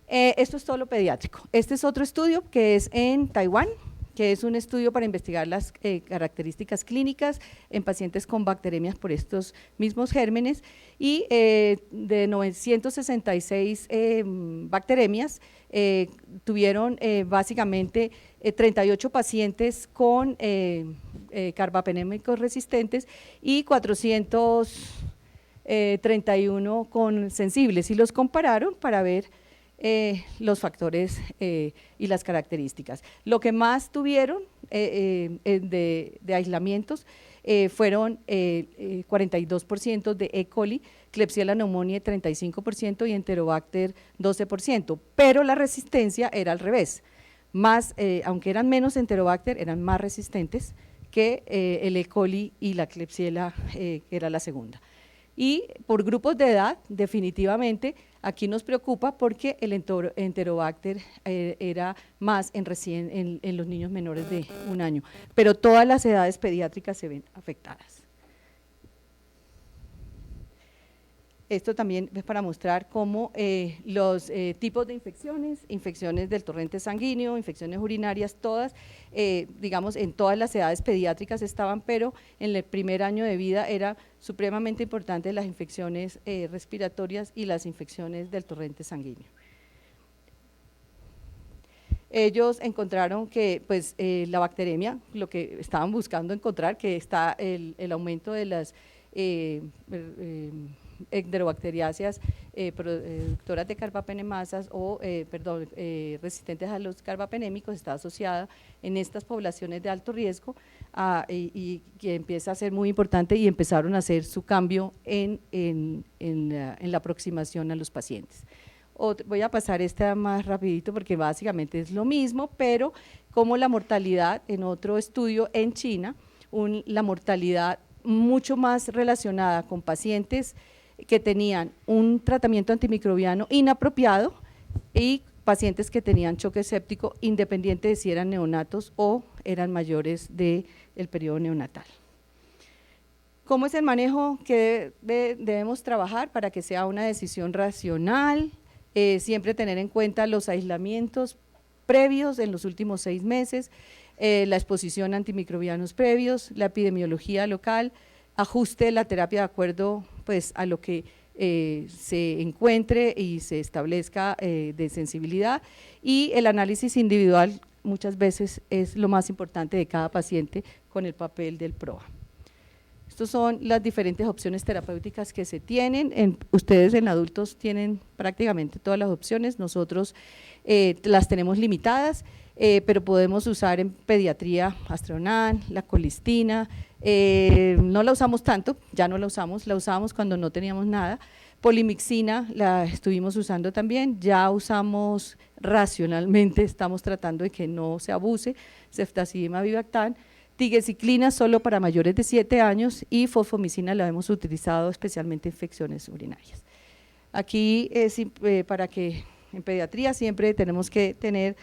Esto es todo lo pediátrico. Este es otro estudio que es en Taiwán, que es un estudio para investigar las características clínicas en pacientes con bacteremias por estos mismos gérmenes y de 966 bacteremias tuvieron básicamente 38 pacientes con carbapenémicos resistentes y 431 con sensibles y los compararon para ver los factores y las características. Lo que más tuvieron de aislamientos fueron 42% de E. coli, Klebsiella pneumoniae 35% y Enterobacter 12%, pero la resistencia era al revés, aunque eran menos Enterobacter, eran más resistentes que el E. coli y la Klebsiella, que era la segunda. Y por grupos de edad, definitivamente, aquí nos preocupa porque el Enterobacter era más en los niños menores de 1 año, pero todas las edades pediátricas se ven afectadas. Esto también es para mostrar cómo los tipos de infecciones del torrente sanguíneo, infecciones urinarias, todas, digamos, en todas las edades pediátricas estaban, pero en el primer año de vida era supremamente importante las infecciones respiratorias y las infecciones del torrente sanguíneo. Ellos encontraron que pues, la bacteremia, lo que estaban buscando encontrar, que está el aumento de las enterobacteriáceas productoras de carbapenemasas o, resistentes a los carbapenémicos, está asociada en estas poblaciones de alto riesgo y que empieza a ser muy importante y empezaron a hacer su cambio en la aproximación a los pacientes. Voy a pasar esta más rapidito porque básicamente es lo mismo, pero como la mortalidad en otro estudio en China, la mortalidad mucho más relacionada con pacientes que tenían un tratamiento antimicrobiano inapropiado y pacientes que tenían choque séptico independiente de si eran neonatos o eran mayores del periodo neonatal. ¿Cómo es el manejo que debemos trabajar para que sea una decisión racional? Siempre tener en cuenta los aislamientos previos en los últimos 6 meses, la exposición a antimicrobianos previos, la epidemiología local, ajuste de la terapia de acuerdo pues, a lo que se encuentre y se establezca de sensibilidad y el análisis individual muchas veces es lo más importante de cada paciente con el papel del PROA. Estas son las diferentes opciones terapéuticas que se tienen, ustedes en adultos tienen prácticamente todas las opciones, nosotros las tenemos limitadas, pero podemos usar en pediatría Astreonan, la colistina, no la usamos tanto, ya no la usamos cuando no teníamos nada, polimixina la estuvimos usando también, ya usamos racionalmente, estamos tratando de que no se abuse, ceftazidima avibactam, tigecyclina solo para mayores de 7 años y fosfomicina la hemos utilizado especialmente en infecciones urinarias. Aquí es para que en pediatría siempre tenemos que tener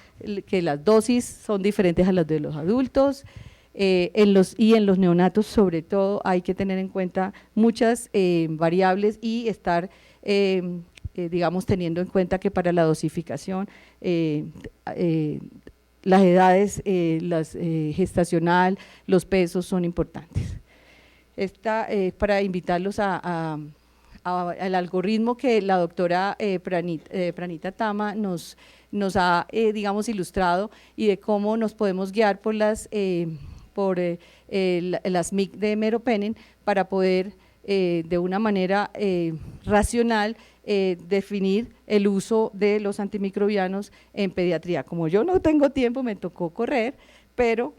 que las dosis son diferentes a las de los adultos, en los neonatos sobre todo hay que tener en cuenta muchas variables y estar digamos teniendo en cuenta que para la dosificación las edades gestacional, los pesos son importantes. Para invitarlos al algoritmo que la doctora Pranita Tama nos ha, digamos, ilustrado, y de cómo nos podemos guiar por las MIC de meropenem para poder de una manera racional definir el uso de los antimicrobianos en pediatría. Como yo no tengo tiempo, me tocó correr, pero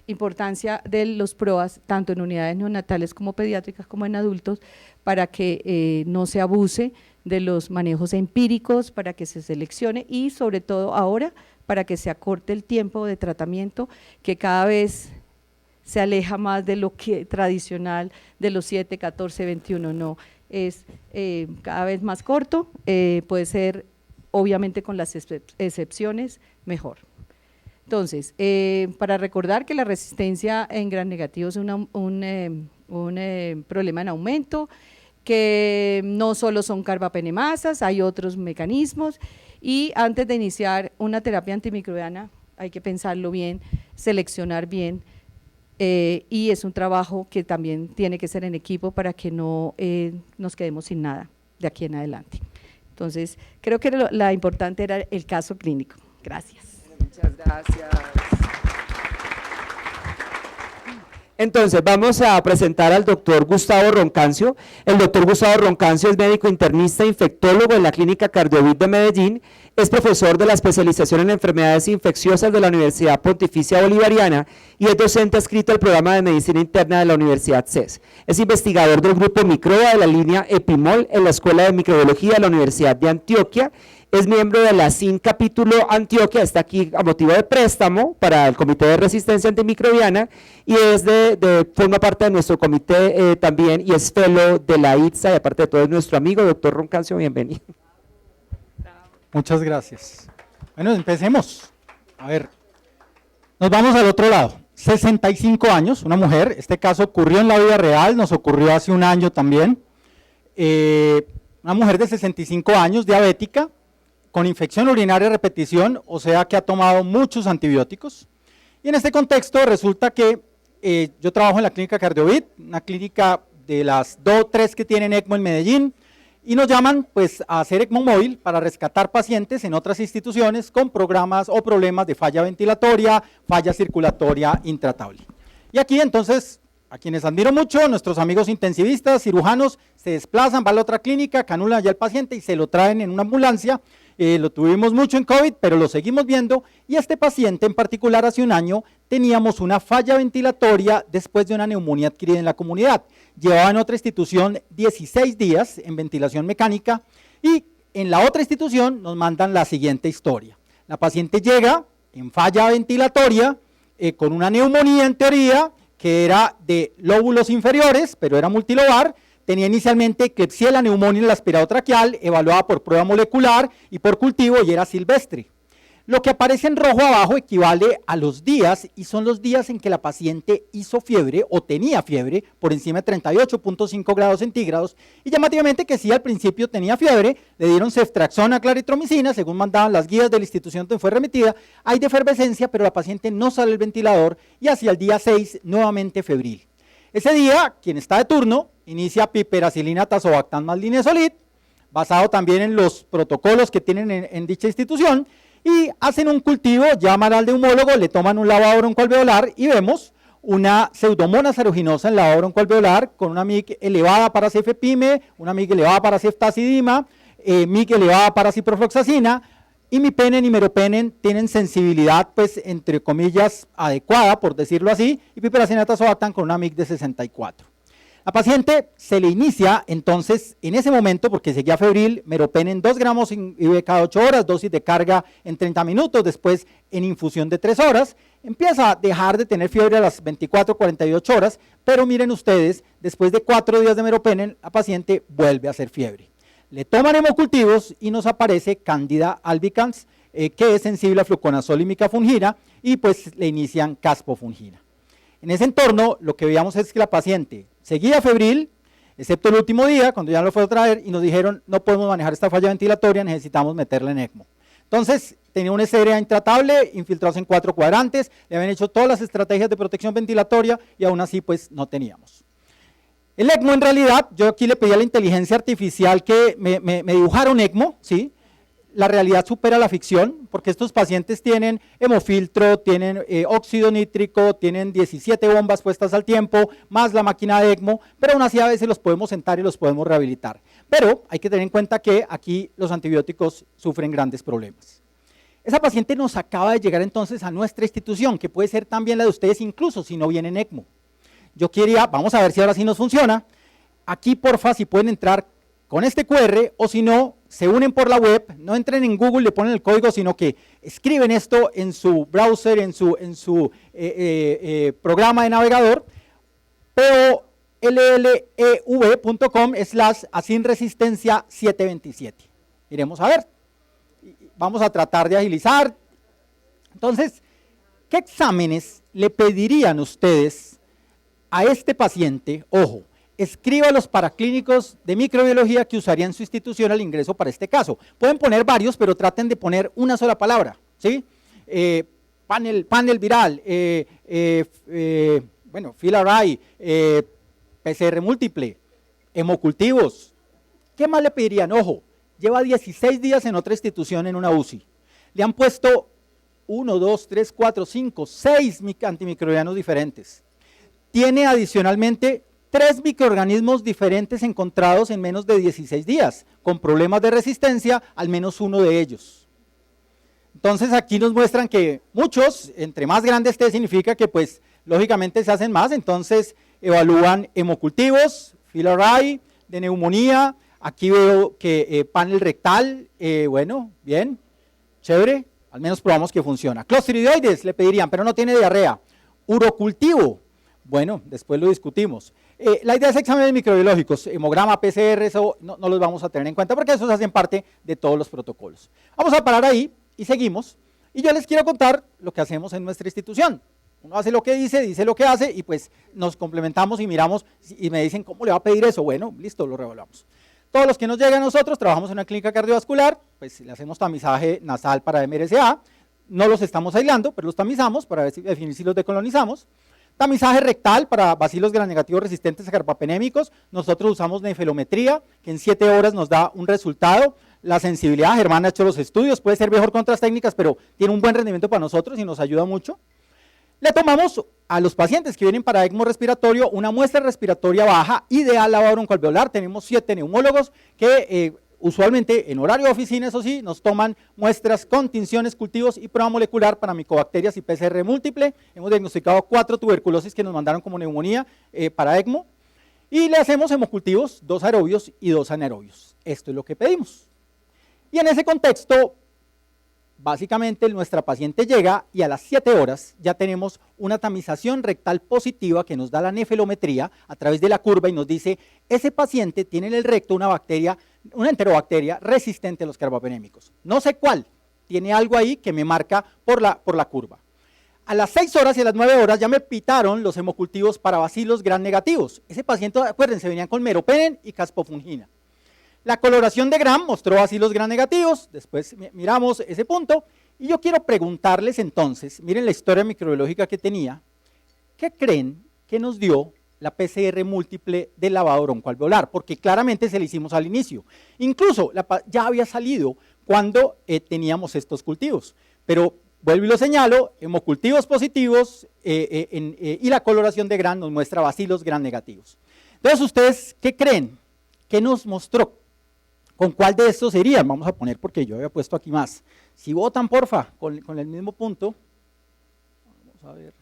importancia de los PROAS, tanto en unidades neonatales como pediátricas como en adultos, para que no se abuse de los manejos empíricos, para que se seleccione y sobre todo ahora para que se acorte el tiempo de tratamiento, que cada vez se aleja más de lo que tradicional de los 7, 14, 21, no, es cada vez más corto, puede ser obviamente con las excepciones mejor. Entonces, para recordar que la resistencia en gram negativo es un problema en aumento, que no solo son carbapenemasas, hay otros mecanismos, y antes de iniciar una terapia antimicrobiana hay que pensarlo bien, seleccionar bien, y es un trabajo que también tiene que ser en equipo para que no nos quedemos sin nada de aquí en adelante. Entonces, creo que la importante era el caso clínico. Gracias.
Muchas gracias. Entonces vamos a presentar al doctor Gustavo Roncancio. El doctor Gustavo Roncancio es médico internista e infectólogo en la Clínica Cardiovid de Medellín, es profesor de la especialización en enfermedades infecciosas de la Universidad Pontificia Bolivariana y es docente adscrito al programa de medicina interna de la Universidad CES. Es investigador del grupo Microba de la línea Epimol en la Escuela de Microbiología de la Universidad de Antioquia. Es miembro de la CIN Capítulo Antioquia, está aquí a motivo de préstamo para el Comité de Resistencia Antimicrobiana y forma parte de nuestro comité también y es fellow de la ITSA y aparte de todo es nuestro amigo, doctor Roncancio, bienvenido.
Muchas gracias. Bueno, empecemos. A ver, nos vamos al otro lado. 65 años, una mujer, este caso ocurrió en la vida real, nos ocurrió hace un año también. Una mujer de 65 años, diabética, con infección urinaria a repetición, o sea que ha tomado muchos antibióticos. Y en este contexto resulta que yo trabajo en la Clínica Cardiovid, una clínica de las 2 o 3 que tienen ECMO en Medellín, y nos llaman pues a hacer ECMO móvil para rescatar pacientes en otras instituciones con programas o problemas de falla ventilatoria, falla circulatoria intratable. Y aquí entonces, a quienes admiro mucho, nuestros amigos intensivistas, cirujanos, se desplazan, van a la otra clínica, canulan allá al paciente y se lo traen en una ambulancia. Lo tuvimos mucho en COVID, pero lo seguimos viendo, y este paciente en particular hace un año teníamos una falla ventilatoria después de una neumonía adquirida en la comunidad. Llevaba en otra institución 16 días en ventilación mecánica y en la otra institución nos mandan la siguiente historia. La paciente llega en falla ventilatoria con una neumonía en teoría que era de lóbulos inferiores, pero era multilobar. Tenía inicialmente Klebsiella pneumoniae en el aspirado traqueal, evaluada por prueba molecular y por cultivo, y era silvestre. Lo que aparece en rojo abajo equivale a los días, y son los días en que la paciente hizo fiebre o tenía fiebre por encima de 38.5 grados centígrados, y llamativamente que sí, al principio tenía fiebre, le dieron ceftriaxona, claritromicina, según mandaban las guías de la institución donde fue remitida, hay de efervescencia, pero la paciente no sale del ventilador, y hacia el día 6 nuevamente febril. Ese día, quien está de turno, inicia piperacilina tazobactam más linezolid, basado también en los protocolos que tienen en dicha institución, y hacen un cultivo, llaman al neumólogo, le toman un lavado broncoalveolar y vemos una pseudomonas aeruginosa en lavado broncoalveolar con una MIC elevada para cefepime, una MIC elevada para ceftazidima, MIC elevada para ciprofloxacina, y imipenem y meropenem tienen sensibilidad, pues, entre comillas, adecuada, por decirlo así, y piperacilina tazobactam con una MIC de 64. La paciente se le inicia entonces en ese momento, porque seguía febril, meropenem 2 gramos IV cada 8 horas, dosis de carga en 30 minutos, después en infusión de 3 horas, empieza a dejar de tener fiebre a las 24, 48 horas, pero miren ustedes, después de 4 días de meropenem, la paciente vuelve a hacer fiebre. Le toman hemocultivos y nos aparece Candida albicans, que es sensible a fluconazol y micafungina, y pues le inician caspofungina. En ese entorno, lo que veíamos es que la paciente seguía febril, excepto el último día, cuando ya lo fue a traer y nos dijeron, no podemos manejar esta falla ventilatoria, necesitamos meterla en ECMO. Entonces, tenía una SRA intratable, infiltrados en 4 cuadrantes, le habían hecho todas las estrategias de protección ventilatoria y aún así pues no teníamos. El ECMO en realidad, yo aquí le pedí a la inteligencia artificial que me dibujara un ECMO, ¿sí? La realidad supera la ficción, porque estos pacientes tienen hemofiltro, tienen óxido nítrico, tienen 17 bombas puestas al tiempo, más la máquina de ECMO, pero aún así a veces los podemos sentar y los podemos rehabilitar. Pero hay que tener en cuenta que aquí los antibióticos sufren grandes problemas. Esa paciente nos acaba de llegar entonces a nuestra institución, que puede ser también la de ustedes incluso si no viene en ECMO. Yo quería, vamos a ver si ahora sí nos funciona, aquí porfa si pueden entrar con este QR o si no, se unen por la web, no entren en Google, le ponen el código, sino que escriben esto en su browser, en su programa de navegador, pollev.com/asinresistencia 727. Iremos a ver, vamos a tratar de agilizar. Entonces, ¿qué exámenes le pedirían ustedes a este paciente? Ojo, escriba los paraclínicos de microbiología que usaría en su institución al ingreso para este caso. Pueden poner varios, pero traten de poner una sola palabra, ¿sí? Panel viral, bueno, FIL-Array, PCR múltiple, hemocultivos. ¿Qué más le pedirían? Ojo, lleva 16 días en otra institución en una UCI. Le han puesto 1, 2, 3, 4, 5, 6 antimicrobianos diferentes. Tiene adicionalmente 3 microorganismos diferentes encontrados en menos de 16 días, con problemas de resistencia, al menos uno de ellos. Entonces aquí nos muestran que muchos, entre más grande esté, significa que pues lógicamente se hacen más, entonces evalúan hemocultivos, FIL-Array, de neumonía, aquí veo que panel rectal, bueno, bien, chévere, al menos probamos que funciona. Clostridioides le pedirían, pero no tiene diarrea. Urocultivo, bueno, después lo discutimos. La idea es exámenes microbiológicos, hemograma, PCR, eso no los vamos a tener en cuenta porque esos hacen parte de todos los protocolos. Vamos a parar ahí y seguimos. Y yo les quiero contar lo que hacemos en nuestra institución. Uno hace lo que dice lo que hace y pues nos complementamos y miramos y me dicen cómo le va a pedir eso. Bueno, listo, lo revaluamos. Todos los que nos llegan a nosotros, trabajamos en una clínica cardiovascular, pues le hacemos tamizaje nasal para MRSA, no los estamos aislando, pero los tamizamos para definir si los decolonizamos. Tamizaje rectal para bacilos gramnegativos resistentes a carbapenémicos, nosotros usamos nefelometría, que en 7 horas nos da un resultado. La sensibilidad, Germán ha hecho los estudios, puede ser mejor con otras técnicas, pero tiene un buen rendimiento para nosotros y nos ayuda mucho. Le tomamos a los pacientes que vienen para ECMO respiratorio una muestra respiratoria baja, ideal lavado broncoalveolar. Tenemos 7 neumólogos que usualmente en horario de oficina, eso sí, nos toman muestras con tinciones, cultivos y prueba molecular para micobacterias y PCR múltiple. Hemos diagnosticado 4 tuberculosis que nos mandaron como neumonía para ECMO. Y le hacemos hemocultivos, 2 aerobios y 2 anaerobios. Esto es lo que pedimos. Y en ese contexto, básicamente nuestra paciente llega y a las 7 horas ya tenemos una tamización rectal positiva que nos da la nefelometría a través de la curva y nos dice, ese paciente tiene en el recto una bacteria, una enterobacteria resistente a los carbapenémicos. No sé cuál, tiene algo ahí que me marca por la curva. A las 6 horas y a las 9 horas ya me pitaron los hemocultivos para bacilos gram negativos. Ese paciente, acuérdense, venían con meropenem y caspofungina. La coloración de Gram mostró bacilos gram negativos, después miramos ese punto, y yo quiero preguntarles entonces, miren la historia microbiológica que tenía, ¿qué creen que nos dio la PCR múltiple del lavado broncoalveolar? Porque claramente se le hicimos al inicio. Incluso ya había salido cuando teníamos estos cultivos, pero vuelvo y lo señalo, hemocultivos positivos y la coloración de Gram nos muestra bacilos gram negativos. Entonces, ¿ustedes qué creen? ¿Qué nos mostró? ¿Con cuál de estos serían? Vamos a poner porque yo había puesto aquí más. Si votan, porfa, con el mismo punto. Vamos a ver.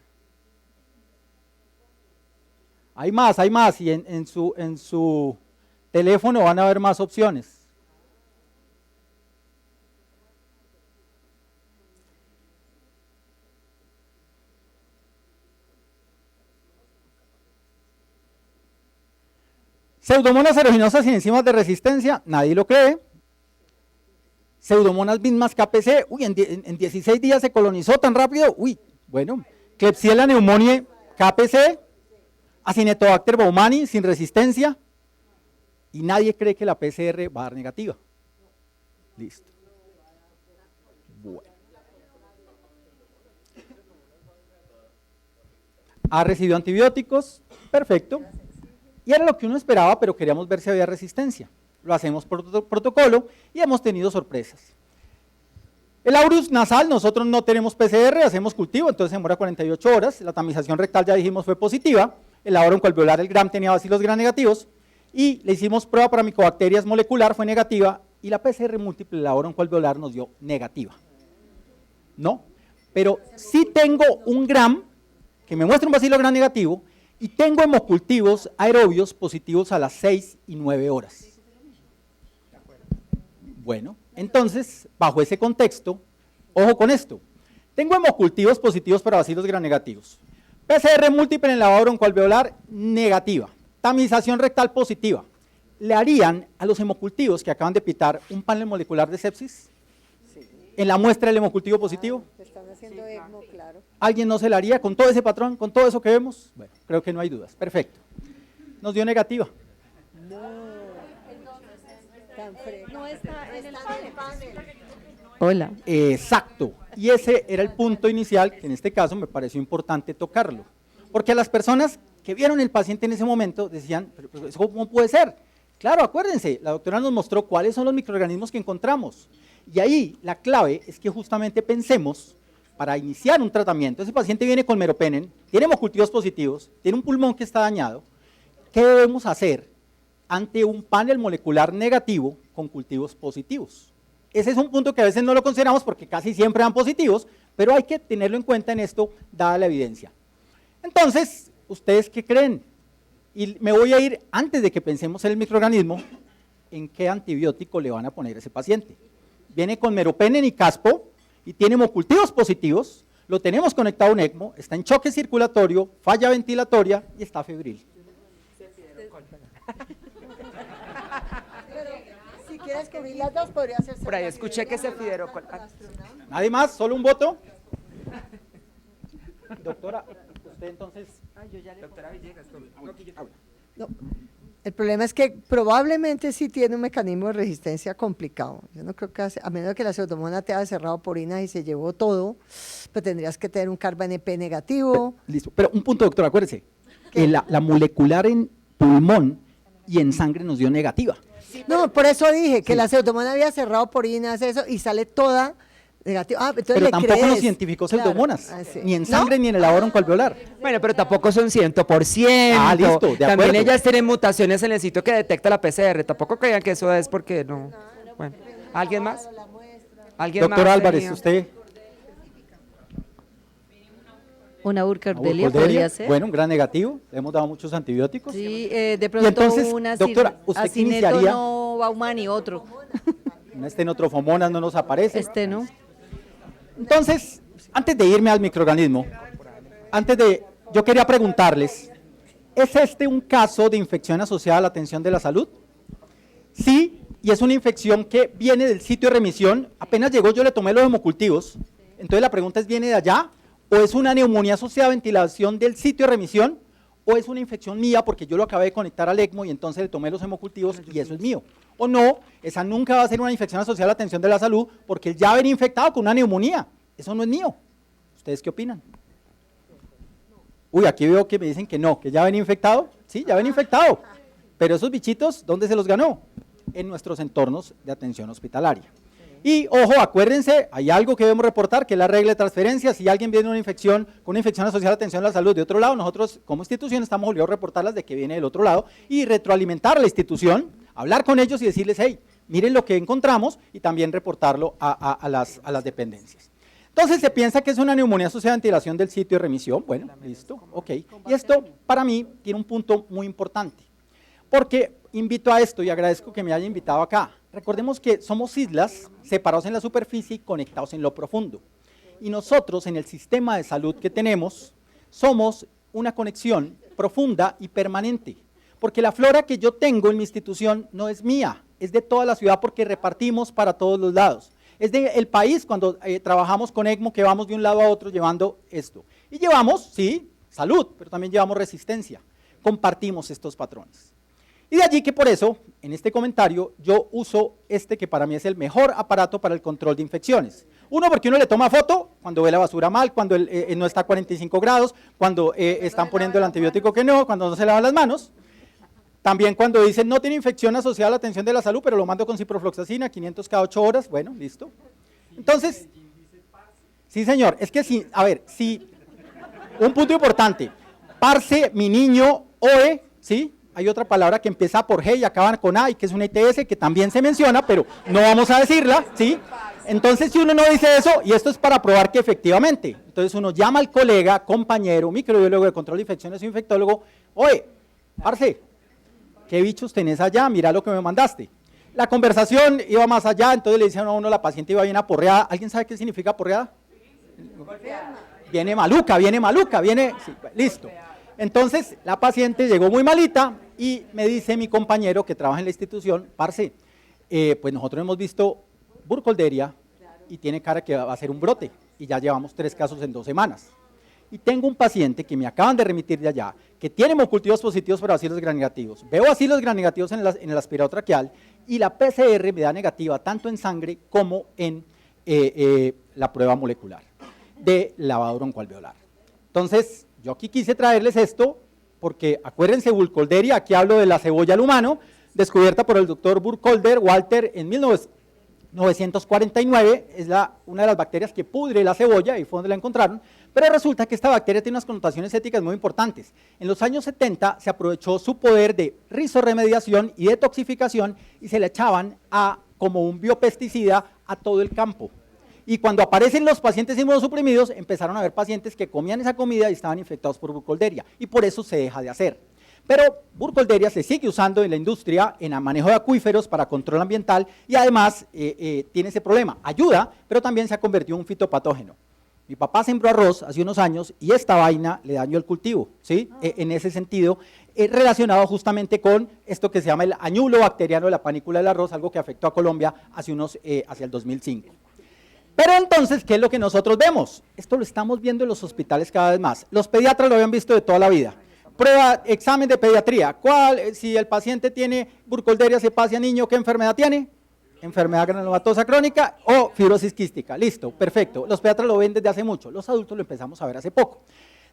Hay más, y en su teléfono van a haber más opciones. Pseudomonas aeruginosas sin enzimas de resistencia, nadie lo cree. Pseudomonas mismas KPC, uy, en 16 días se colonizó tan rápido, uy, bueno. Klebsiella pneumoniae KPC, Acinetobacter baumannii sin resistencia, Y nadie cree que la PCR va a dar negativa. Listo. Bueno. ¿Ha recibido antibióticos? Perfecto. Y era lo que uno esperaba, pero queríamos ver si había resistencia. Lo hacemos por protocolo y hemos tenido sorpresas. El aureus nasal, nosotros no tenemos PCR, hacemos cultivo, entonces demora 48 horas. La tamización rectal, ya dijimos, fue positiva. El auron alveolar, el gram, tenía bacilos gram negativos. Y le hicimos prueba para micobacterias molecular, fue negativa. Y la PCR múltiple, el auron alveolar, nos dio negativa. ¿No? Pero sí tengo un gram que me muestra un bacilo gram negativo y tengo hemocultivos aerobios positivos a las 6 y 9 horas. Bueno, entonces, bajo ese contexto, ojo con esto, tengo hemocultivos positivos para bacilos gram negativos, PCR múltiple en el lavado broncoalveolar negativa, tamización rectal positiva. ¿Le harían a los hemocultivos que acaban de pitar un panel molecular de sepsis? ¿En la muestra del hemocultivo positivo?
Están haciendo ECMO, claro.
¿Alguien no se la haría con todo ese patrón, con todo eso que vemos? Bueno, creo que no hay dudas. Perfecto. Nos dio negativa.
No está en el panel. Hola.
Exacto. Y ese era el punto inicial, que en este caso me pareció importante tocarlo. Porque a las personas que vieron el paciente en ese momento decían, pero ¿eso cómo puede ser? Claro, acuérdense, la doctora nos mostró cuáles son los microorganismos que encontramos. Y ahí la clave es que justamente pensemos, para iniciar un tratamiento, ese paciente viene con meropenem, tiene hemocultivos positivos, tiene un pulmón que está dañado, ¿qué debemos hacer ante un panel molecular negativo con cultivos positivos? Ese es un punto que a veces no lo consideramos porque casi siempre dan positivos, pero hay que tenerlo en cuenta en esto, dada la evidencia. Entonces, ¿ustedes qué creen? Y me voy a ir, antes de que pensemos en el microorganismo, ¿en qué antibiótico le van a poner a ese paciente? Viene con meropenem y caspo y tiene hemocultivos positivos, lo tenemos conectado a un ECMO, está en choque circulatorio, falla ventilatoria y está febril.
Si quieres que vi las dos, podría ser.
Por ahí escuché que se fideró.
¿Nadie más? ¿Solo un voto? Doctora, usted entonces... Doctora Villegas,
No. El problema es que probablemente sí tiene un mecanismo de resistencia complicado. Yo no creo que, a menos que la pseudomonas te haya cerrado porinas y se llevó todo, pues tendrías que tener un carba-NP negativo.
Listo, pero un punto, doctora, acuérdese, que la molecular en pulmón y en sangre nos dio negativa.
No, por eso dije que la pseudomonas había cerrado porinas, eso, y sale toda negativa. Ah, entonces
pero
le
tampoco
crees.
nos identificó pseudomonas,
Claro. Sí.
ni en sangre ni en el lavado broncoalveolar.
Bueno, pero tampoco son 100%.
Ah, listo, de
También
acuerdo.
ellas tienen mutaciones en el sitio que detecta la PCR. Tampoco crean que eso es porque no. Bueno, ¿alguien más? ¿Alguien
Doctor
más
Álvarez,
tenía?
usted...
Una burcardelia
Burkholderia,
podría ser.
bueno, un gran negativo, le hemos dado muchos antibióticos.
Sí, de pronto
entonces,
una
doctora, ¿usted qué
acineto
iniciaría?
no Baumani, otro.
Una estenotrofomonas no nos aparece.
No.
Entonces, antes de irme al microorganismo, yo quería preguntarles, ¿es este un caso de infección asociada a la atención de la salud? Sí, y es una infección que viene del sitio de remisión, apenas llegó yo le tomé los hemocultivos, entonces la pregunta es, ¿viene de allá? ¿O es una neumonía asociada a ventilación del sitio de remisión? ¿O es una infección mía porque yo lo acabé de conectar al ECMO y entonces le tomé los hemocultivos y eso es mío? O no, esa nunca va a ser una infección asociada a la atención de la salud porque él ya venía infectado con una neumonía. Eso no es mío. ¿Ustedes qué opinan? Uy, aquí veo que me dicen que no, que ya venía infectado. Sí, ya venía infectado. Pero esos bichitos, ¿dónde se los ganó? En nuestros entornos de atención hospitalaria. Y ojo, acuérdense, hay algo que debemos reportar, que es la regla de transferencia. Si alguien viene con una infección asociada a la atención a la salud de otro lado, nosotros como institución estamos obligados a reportarlas de que viene del otro lado y retroalimentar a la institución, hablar con ellos y decirles, hey, miren lo que encontramos y también reportarlo a las dependencias. Entonces se piensa que es una neumonía asociada a ventilación del sitio de remisión. Bueno, listo, ok. Y esto para mí tiene un punto muy importante, porque invito a esto y agradezco que me haya invitado acá. Recordemos que somos islas separados en la superficie y conectados en lo profundo. Y nosotros en el sistema de salud que tenemos somos una conexión profunda y permanente. Porque la flora que yo tengo en mi institución no es mía, es de toda la ciudad porque repartimos para todos los lados. Es del país cuando trabajamos con ECMO que vamos de un lado a otro llevando esto. Y llevamos, sí, salud, pero también llevamos resistencia. Compartimos estos patrones. Y de allí que por eso, en este comentario, yo uso este que para mí es el mejor aparato para el control de infecciones. Uno, porque uno le toma foto cuando ve la basura mal, cuando no está a 45 grados, cuando están poniendo el antibiótico que no, cuando no se lavan las manos. También cuando dicen no tiene infección asociada a la atención de la salud, pero lo mando con ciprofloxacina, 500 cada 8 horas, bueno, listo. Entonces, sí señor, es que sí, a ver, sí, un punto importante, parce, mi niño, OE, ¿sí? Hay otra palabra que empieza por G y acaba con A y que es una ITS que también se menciona, pero no vamos a decirla, ¿sí? Entonces, si uno no dice eso, y esto es para probar que efectivamente, entonces uno llama al colega, compañero, microbiólogo de control de infecciones o infectólogo, oye, parce, ¿qué bichos tenés allá? Mira lo que me mandaste. La conversación iba más allá, entonces le dicen a uno, la paciente iba bien aporreada. ¿Alguien sabe qué significa aporreada? Viene maluca, sí, listo. Entonces, la paciente llegó muy malita y me dice mi compañero que trabaja en la institución, parce, pues nosotros hemos visto burkholderia y tiene cara que va a ser un brote y ya llevamos 3 casos en 2 semanas. Y tengo un paciente que me acaban de remitir de allá, que tiene hemocultivos positivos para bacilos gram-negativos. Veo bacilos gram-negativos en el aspirado traqueal y la PCR me da negativa tanto en sangre como en la prueba molecular de lavado broncoalveolar. Entonces, yo aquí quise traerles esto porque acuérdense, burkholderia, aquí hablo de la cebolla al humano, descubierta por el doctor Burkholder Walter en 1949, es una de las bacterias que pudre la cebolla, y fue donde la encontraron, pero resulta que esta bacteria tiene unas connotaciones éticas muy importantes. En los años 70 se aprovechó su poder de rizorremediación y detoxificación y se le echaban como un biopesticida a todo el campo. Y cuando aparecen los pacientes inmunosuprimidos, empezaron a haber pacientes que comían esa comida y estaban infectados por burkholderia, y por eso se deja de hacer. Pero burkholderia se sigue usando en la industria, en el manejo de acuíferos para control ambiental, y además tiene ese problema, ayuda, pero también se ha convertido en un fitopatógeno. Mi papá sembró arroz hace unos años y esta vaina le dañó el cultivo, ¿sí? En ese sentido, relacionado justamente con esto que se llama el añulo bacteriano de la panícula del arroz, algo que afectó a Colombia hacia el 2005. Pero entonces, ¿qué es lo que nosotros vemos? Esto lo estamos viendo en los hospitales cada vez más. Los pediatras lo habían visto de toda la vida. Prueba, examen de pediatría. Si el paciente tiene burkholderia cepacia niño, ¿qué enfermedad tiene? Enfermedad granulomatosa crónica o fibrosis quística. Listo, perfecto. Los pediatras lo ven desde hace mucho. Los adultos lo empezamos a ver hace poco.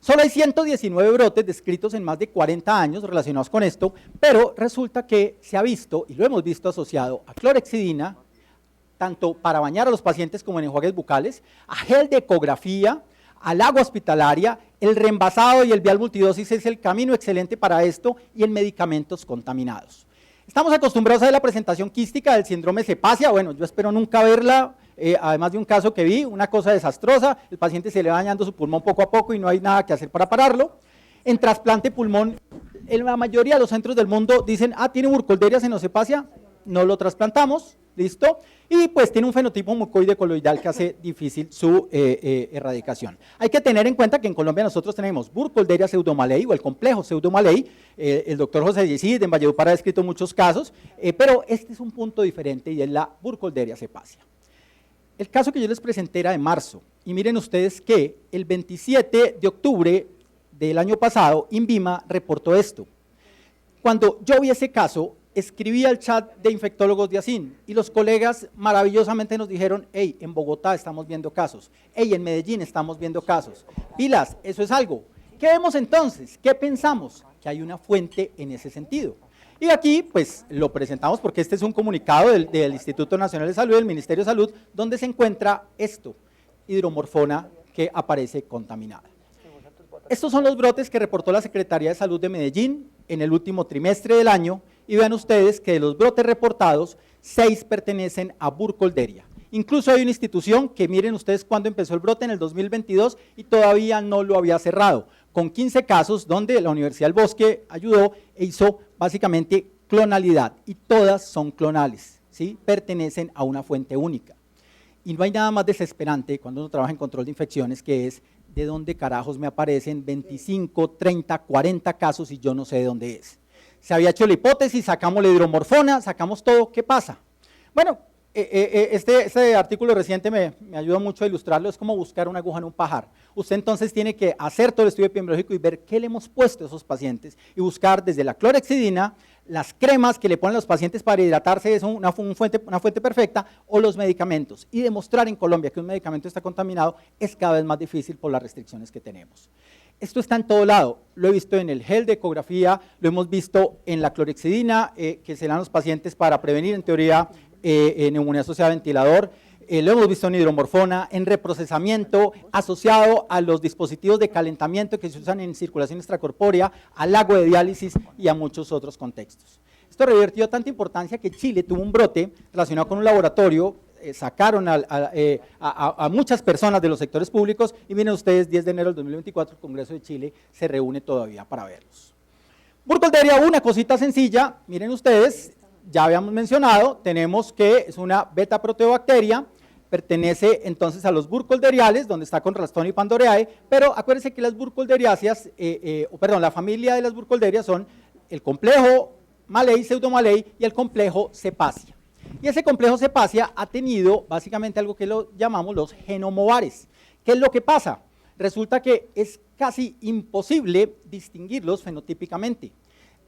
Solo hay 119 brotes descritos en más de 40 años relacionados con esto, pero resulta que se ha visto, y lo hemos visto asociado a clorhexidina, tanto para bañar a los pacientes como en enjuagues bucales, a gel de ecografía, al agua hospitalaria, el reembasado y el vial multidosis es el camino excelente para esto, y en medicamentos contaminados. Estamos acostumbrados a ver la presentación quística del síndrome cepacia, bueno, yo espero nunca verla, además de un caso que vi, una cosa desastrosa, el paciente se le va dañando su pulmón poco a poco y no hay nada que hacer para pararlo. En trasplante pulmón, en la mayoría de los centros del mundo dicen, tiene burkholderia senocepacia, no lo trasplantamos, listo, y pues tiene un fenotipo mucoide coloidal que hace difícil su erradicación. Hay que tener en cuenta que en Colombia nosotros tenemos burkholderia pseudomallei o el complejo pseudomallei, el doctor José Yesid en Valledupar ha descrito muchos casos, pero este es un punto diferente y es la burkholderia cepacia. El caso que yo les presenté era de marzo, y miren ustedes que el 27 de octubre del año pasado, INVIMA reportó esto. Cuando yo vi ese caso, escribí al chat de infectólogos de ASIN y los colegas maravillosamente nos dijeron, hey, en Bogotá estamos viendo casos, hey, en Medellín estamos viendo casos, pilas, eso es algo. ¿Qué vemos entonces? ¿Qué pensamos? Que hay una fuente en ese sentido. Y aquí, pues, lo presentamos porque este es un comunicado del Instituto Nacional de Salud, del Ministerio de Salud, donde se encuentra esto, hidromorfona que aparece contaminada. Estos son los brotes que reportó la Secretaría de Salud de Medellín en el último trimestre del año, y vean ustedes que de los brotes reportados, 6 pertenecen a burkholderia. Incluso hay una institución que miren ustedes cuando empezó el brote en el 2022 y todavía no lo había cerrado, con 15 casos donde la Universidad del Bosque ayudó e hizo básicamente clonalidad, y todas son clonales, ¿sí? Pertenecen a una fuente única. Y no hay nada más desesperante cuando uno trabaja en control de infecciones, que es de dónde carajos me aparecen 25, 30, 40 casos y yo no sé de dónde es. Se había hecho la hipótesis, sacamos la hidromorfona, sacamos todo, ¿qué pasa? Bueno, Este artículo reciente me ayuda mucho a ilustrarlo, es como buscar una aguja en un pajar. Usted entonces tiene que hacer todo el estudio epidemiológico y ver qué le hemos puesto a esos pacientes y buscar desde la clorhexidina, las cremas que le ponen los pacientes para hidratarse, es una fuente perfecta, o los medicamentos. Y demostrar en Colombia que un medicamento está contaminado es cada vez más difícil por las restricciones que tenemos. Esto está en todo lado, lo he visto en el gel de ecografía, lo hemos visto en la clorhexidina, que se dan a los pacientes para prevenir en teoría neumonía asociada a ventilador, lo hemos visto en hidromorfona, en reprocesamiento asociado a los dispositivos de calentamiento que se usan en circulación extracorpórea, al agua de diálisis y a muchos otros contextos. Esto revirtió tanta importancia que Chile tuvo un brote relacionado con un laboratorio, sacaron a muchas personas de los sectores públicos y miren ustedes, 10 de enero del 2024 el Congreso de Chile se reúne todavía para verlos. Burkholderia, una cosita sencilla, miren ustedes, ya habíamos mencionado, tenemos que es una beta-proteobacteria, pertenece entonces a los burkholderiales, donde está con Ralston y Pandoreae, pero acuérdense que las burkholderiáceas, la familia de las burkholderias son el complejo Malei, pseudomalei y el complejo Cepacia. Y ese complejo Cepacia ha tenido básicamente algo que lo llamamos los genomovares. ¿Qué es lo que pasa? Resulta que es casi imposible distinguirlos fenotípicamente.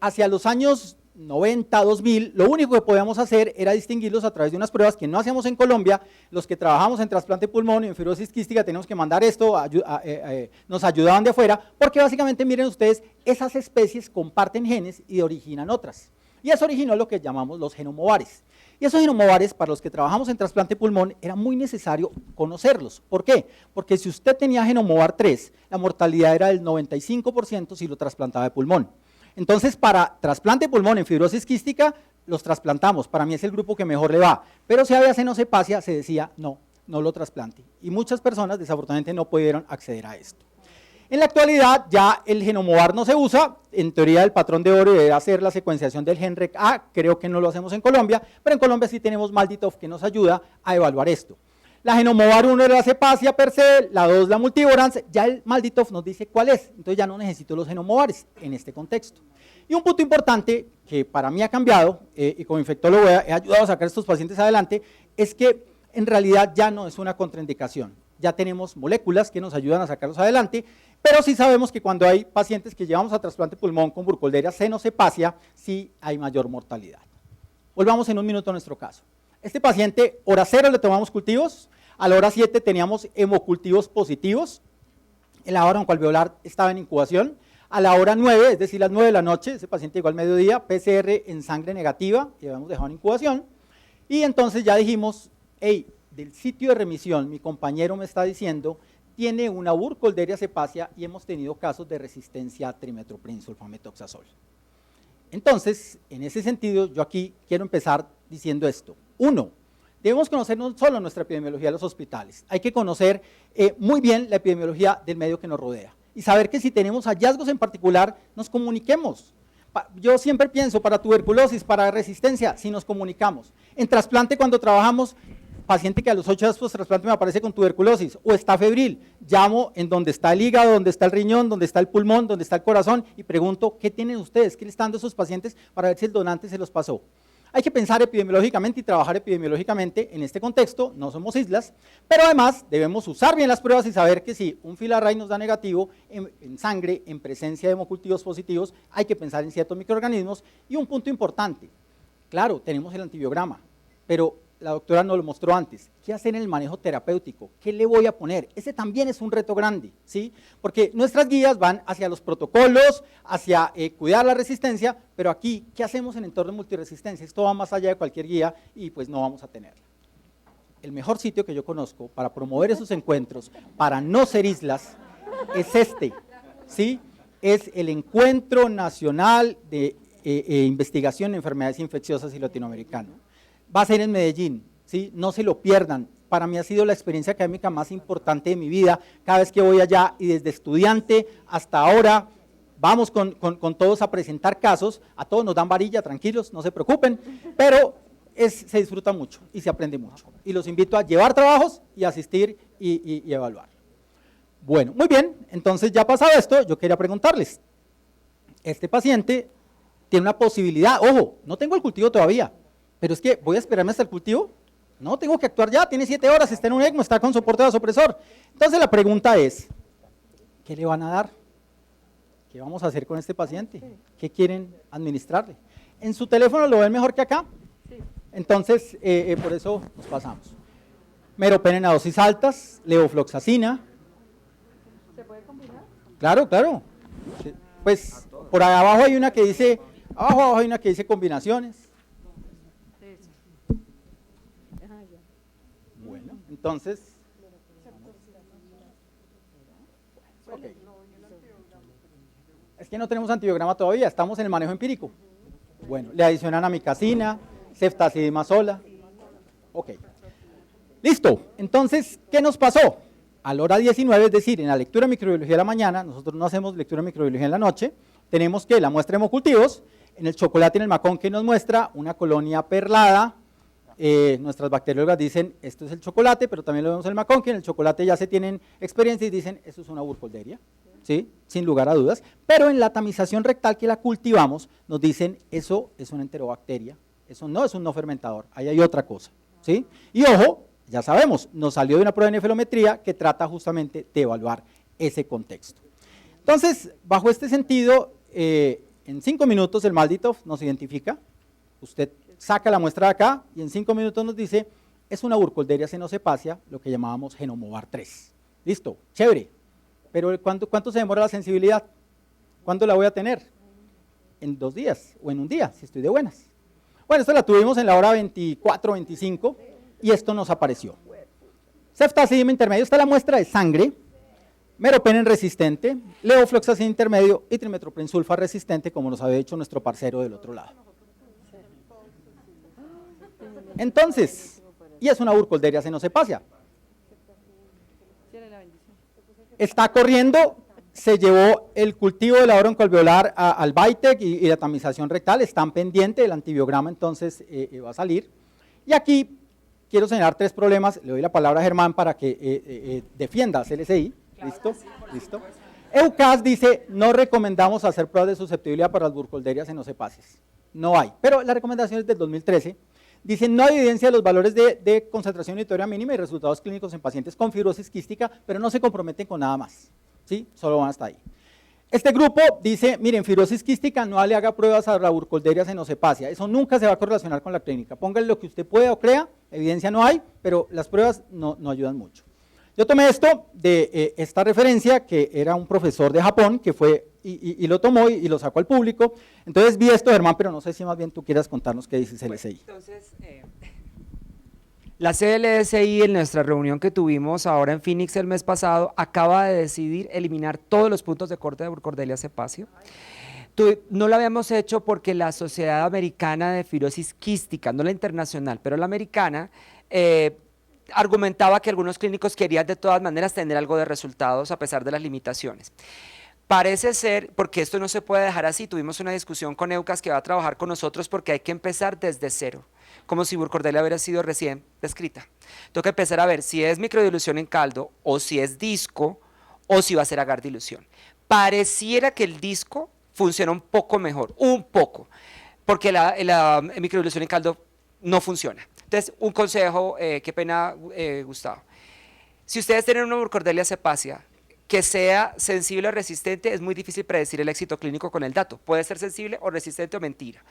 Hacia los años 90, 2000, lo único que podíamos hacer era distinguirlos a través de unas pruebas que no hacíamos en Colombia. Los que trabajamos en trasplante de pulmón y en fibrosis quística teníamos que mandar esto, nos ayudaban de afuera, porque básicamente miren ustedes, esas especies comparten genes y originan otras. Y eso originó lo que llamamos los genomovares. Y esos genomovares, para los que trabajamos en trasplante de pulmón, era muy necesario conocerlos. ¿Por qué? Porque si usted tenía genomovar 3, la mortalidad era del 95% si lo trasplantaba de pulmón. Entonces, para trasplante de pulmón en fibrosis quística, los trasplantamos. Para mí es el grupo que mejor le va. Pero si había senocepacia, se decía, no lo trasplante. Y muchas personas, desafortunadamente, no pudieron acceder a esto. En la actualidad, ya el genomovar no se usa. En teoría, el patrón de oro debe hacer la secuenciación del gen REC-A. Creo que no lo hacemos en Colombia, pero en Colombia sí tenemos Malditov que nos ayuda a evaluar esto. La genomovar 1 era la cepacia per se, la 2 la multivorans, ya el Malditov nos dice cuál es, entonces ya no necesito los genomovares en este contexto. Y un punto importante que para mí ha cambiado, y como infectólogo he ayudado a sacar a estos pacientes adelante, es que en realidad ya no es una contraindicación, ya tenemos moléculas que nos ayudan a sacarlos adelante, pero sí sabemos que cuando hay pacientes que llevamos a trasplante de pulmón con Burkholderia senocepacia, sí hay mayor mortalidad. Volvamos en un minuto a nuestro caso. Este paciente, hora 0 le tomamos cultivos, a la hora 7 teníamos hemocultivos positivos, el laboratorio oncoalveolar estaba en incubación, a la hora 9, es decir, las 9 de la noche, ese paciente llegó al mediodía, PCR en sangre negativa, que habíamos dejado en incubación, y entonces ya dijimos, hey, del sitio de remisión, mi compañero me está diciendo, tiene una Burkholderia cepacia y hemos tenido casos de resistencia a trimethoprim sulfamethoxazol. Entonces, en ese sentido, yo aquí quiero empezar diciendo esto. 1, debemos conocer no solo nuestra epidemiología de los hospitales, hay que conocer muy bien la epidemiología del medio que nos rodea y saber que si tenemos hallazgos en particular, nos comuniquemos. Yo siempre pienso, para tuberculosis, para resistencia, si nos comunicamos. En trasplante, cuando trabajamos, paciente que a los 8 días post trasplante me aparece con tuberculosis o está febril, llamo en donde está el hígado, donde está el riñón, donde está el pulmón, donde está el corazón y pregunto, ¿qué tienen ustedes? ¿Qué le están dando a esos pacientes para ver si el donante se los pasó? Hay que pensar epidemiológicamente y trabajar epidemiológicamente en este contexto, no somos islas, pero además debemos usar bien las pruebas y saber que si un filarray nos da negativo en sangre, en presencia de hemocultivos positivos, hay que pensar en ciertos microorganismos. Y un punto importante, claro, tenemos el antibiograma, pero la doctora nos lo mostró antes, ¿qué hacer en el manejo terapéutico? ¿Qué le voy a poner? Ese también es un reto grande, ¿sí? Porque nuestras guías van hacia los protocolos, hacia cuidar la resistencia, pero aquí, ¿qué hacemos en entorno de multiresistencia? Esto va más allá de cualquier guía y pues no vamos a tenerla. El mejor sitio que yo conozco para promover esos encuentros, para no ser islas, es este, ¿sí? Es el Encuentro Nacional de Investigación en Enfermedades Infecciosas y Latinoamericano. Va a ser en Medellín, ¿sí? No se lo pierdan. Para mí ha sido la experiencia académica más importante de mi vida, cada vez que voy allá y desde estudiante hasta ahora, vamos con todos a presentar casos, a todos nos dan varilla, tranquilos, no se preocupen, pero se disfruta mucho y se aprende mucho. Y los invito a llevar trabajos y asistir y evaluar. Bueno, muy bien, entonces ya pasado esto, yo quería preguntarles, este paciente tiene una posibilidad, ojo, no tengo el cultivo todavía, pero es que voy a esperarme hasta el cultivo, No, tengo que actuar ya, tiene 7 horas, está en un ECMO, está con soporte vasopresor. Entonces la pregunta es, ¿qué le van a dar? ¿Qué vamos a hacer con este paciente? ¿Qué quieren administrarle? ¿En su teléfono lo ven mejor que acá? Entonces, por eso nos pasamos. Meropenem a dosis altas, levofloxacina.
¿Se puede combinar?
Claro, claro. Sí. Pues por ahí abajo hay una que dice, abajo hay una que dice combinaciones.
Eso.
Bueno, entonces. Ok. Es que no tenemos antibiograma todavía, estamos en el manejo empírico. Bueno, le adicionan amicacina, ceftazidima-sola. Ok. Listo. Entonces, ¿qué nos pasó? A la hora 19, es decir, en la lectura de microbiología de la mañana, nosotros no hacemos lectura de microbiología en la noche, tenemos que la muestra de hemocultivos, en el chocolate y en el macón que nos muestra una colonia perlada. Nuestras bacteriólogas dicen, esto es el chocolate, pero también lo vemos en el macón, que en el chocolate ya se tienen experiencia y dicen, esto es una burkholderia, ¿sí? Sin lugar a dudas, pero en la tamización rectal que la cultivamos, nos dicen, eso es una enterobacteria, eso no es un no fermentador, ahí hay otra cosa, ¿sí? Y ojo, ya sabemos, nos salió de una prueba de nefelometría que trata justamente de evaluar ese contexto. Entonces, bajo este sentido, en 5 minutos el Malditov nos identifica, usted saca la muestra de acá y en 5 minutos nos dice, es una burkholderia cenocepacia, lo que llamábamos Genomovar 3. Listo, chévere, pero ¿cuánto se demora la sensibilidad? ¿Cuándo la voy a tener? En 2 días o en un día, si estoy de buenas. Bueno, esta la tuvimos en la hora 24, 25 y esto nos apareció. Ceftazidima intermedio, esta es la muestra de sangre, meropenem resistente, levofloxacina intermedio y trimetoprim-sulfa resistente, como nos había dicho nuestro parcero del otro lado. Entonces, y es una burkholderia cenocepacia. Está corriendo, se llevó el cultivo de la oro oncoalveolar al Vitec y la tamización rectal, están pendientes, el antibiograma entonces va a salir. Y aquí quiero señalar 3 problemas, le doy la palabra a Germán para que defienda a CLSI. ¿Listo? ¿Listo? EUCAS dice, no recomendamos hacer pruebas de susceptibilidad para las burkholderias cenocepacias. No hay, pero la recomendación es del 2013. Dicen, no hay evidencia de los valores de concentración unitaria mínima y resultados clínicos en pacientes con fibrosis quística, pero no se comprometen con nada más, ¿sí? Solo van hasta ahí. Este grupo dice, miren, fibrosis quística, no le haga pruebas a la burkholderia cenocepacia, eso nunca se va a correlacionar con la clínica. Póngale lo que usted pueda o crea, evidencia no hay, pero las pruebas no ayudan mucho. Yo tomé esto de esta referencia, que era un profesor de Japón, que fue y lo tomó y lo sacó al público. Entonces vi esto, Germán, pero no sé si más bien tú quieras contarnos qué dice CLSI.
Entonces, la CLSI en nuestra reunión que tuvimos ahora en Phoenix el mes pasado, acaba de decidir eliminar todos los puntos de corte de burkholderia cepacio. No lo habíamos hecho porque la Sociedad Americana de Fibrosis Quística, no la internacional, pero la americana, argumentaba que algunos clínicos querían de todas maneras tener algo de resultados a pesar de las limitaciones. Parece ser, porque esto no se puede dejar así, tuvimos una discusión con EUCAS que va a trabajar con nosotros porque hay que empezar desde cero, como si burkholderia hubiera sido recién descrita. Tengo que empezar a ver si es microdilución en caldo, o si es disco, o si va a ser agar dilución. Pareciera que el disco funciona un poco mejor, un poco, porque la microdilución en caldo no funciona. Entonces, un consejo, qué pena, Gustavo. Si ustedes tienen una burkholderia cepacia que sea sensible o resistente, es muy difícil predecir el éxito clínico con el dato. Puede ser sensible o resistente o mentira.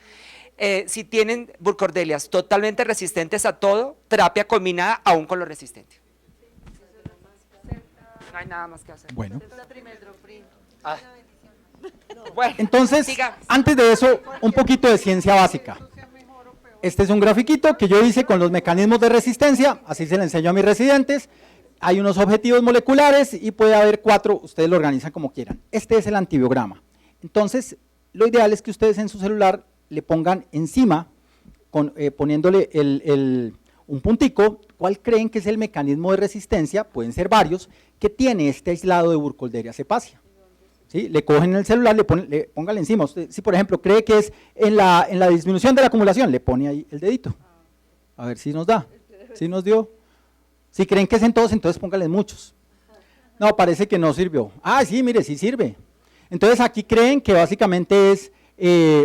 Si tienen burkhordelias totalmente resistentes a todo, terapia combinada aún con lo resistente. No hay nada más que hacer.
Bueno.
Bueno,
entonces,
siga.
antes de eso, un poquito de ciencia básica. Este es un grafiquito que yo hice con los mecanismos de resistencia, así se le enseño a mis residentes. Hay unos objetivos moleculares y puede haber 4, ustedes lo organizan como quieran. Este es el antibiograma. Entonces, lo ideal es que ustedes en su celular le pongan encima, poniéndole un puntico, ¿cuál creen que es el mecanismo de resistencia? Pueden ser varios, que tiene este aislado de burkholderia cepacia. ¿Sí? Le cogen el celular, póngale encima. Usted, si por ejemplo cree que es en la disminución de la acumulación, le pone ahí el dedito. A ver si nos da, si nos dio. Si creen que es en todos, entonces póngale en muchos. No, parece que no sirvió. Ah, sí, mire, sí sirve. Entonces aquí creen que básicamente es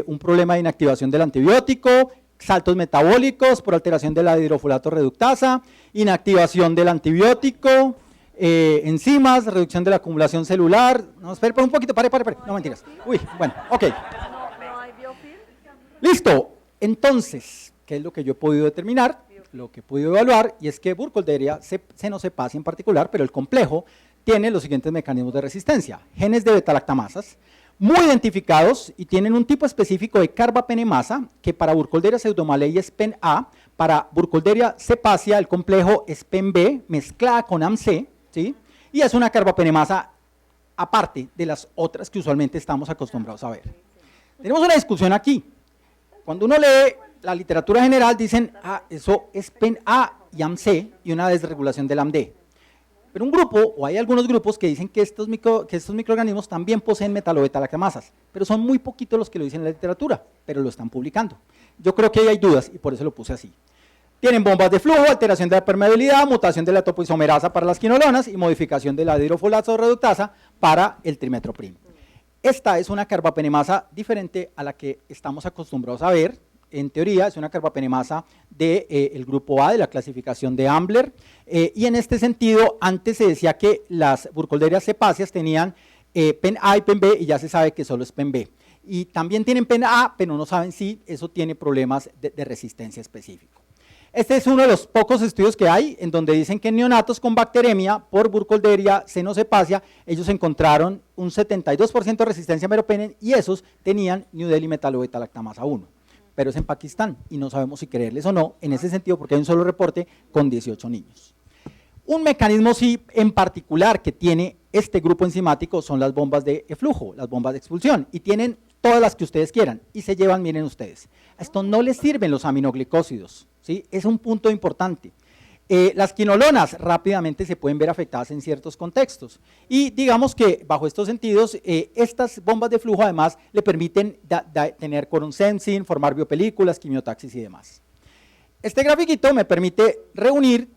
un problema de inactivación del antibiótico, saltos metabólicos por alteración de la hidrofolato reductasa, inactivación del antibiótico, enzimas, reducción de la acumulación celular. No, espere un poquito, pare, no mentiras. Uy, bueno, ok. Listo, entonces, ¿qué es lo que yo he podido determinar? Lo que he podido evaluar, y es que Burkholderia senocepacia en particular, pero el complejo, tiene los siguientes mecanismos de resistencia: genes de beta-lactamasas, muy identificados y tienen un tipo específico de carbapenemasa, que para Burkholderia pseudomallei es PEN-A, para Burkholderia cepacia el complejo es PEN-B, mezclada con AMC, ¿sí? Y es una carbapenemasa aparte de las otras que usualmente estamos acostumbrados a ver. Tenemos una discusión aquí. Cuando uno lee la literatura general, dicen, eso es PEN-A y AMC y una desregulación del AMD. Pero un grupo, o hay algunos grupos que dicen que estos microorganismos también poseen metalobeta-lactamasas, pero son muy poquitos los que lo dicen en la literatura, pero lo están publicando. Yo creo que ahí hay dudas y por eso lo puse así. Tienen bombas de flujo, alteración de la permeabilidad, mutación de la topoisomerasa para las quinolonas y modificación de la hidrofolato reductasa para el trimetoprim. Esta es una carbapenemasa diferente a la que estamos acostumbrados a ver. En teoría es una carbapenemasa del grupo A de la clasificación de Ambler, y en este sentido antes se decía que las Burkholderias cepacias tenían PEN-A y PEN-B, y ya se sabe que solo es PEN-B. Y también tienen PEN-A, pero no saben si eso tiene problemas de resistencia específico. Este es uno de los pocos estudios que hay en donde dicen que en neonatos con bacteremia por Burkholderia senocepacia ellos encontraron un 72% de resistencia a meropenem, y esos tenían New-Delhi metalobeta-lactamasa 1. Pero es en Pakistán y no sabemos si creerles o no en ese sentido, porque hay un solo reporte con 18 niños. Un mecanismo sí en particular que tiene este grupo enzimático son las bombas de flujo, las bombas de expulsión, y tienen todas las que ustedes quieran y se llevan, miren ustedes, a esto no les sirven los aminoglicósidos, ¿sí? Es un punto importante. Las quinolonas rápidamente se pueden ver afectadas en ciertos contextos, y digamos que bajo estos sentidos estas bombas de flujo además le permiten tener quorum sensing, formar biopelículas, quimiotaxis y demás. Este grafiquito me permite reunir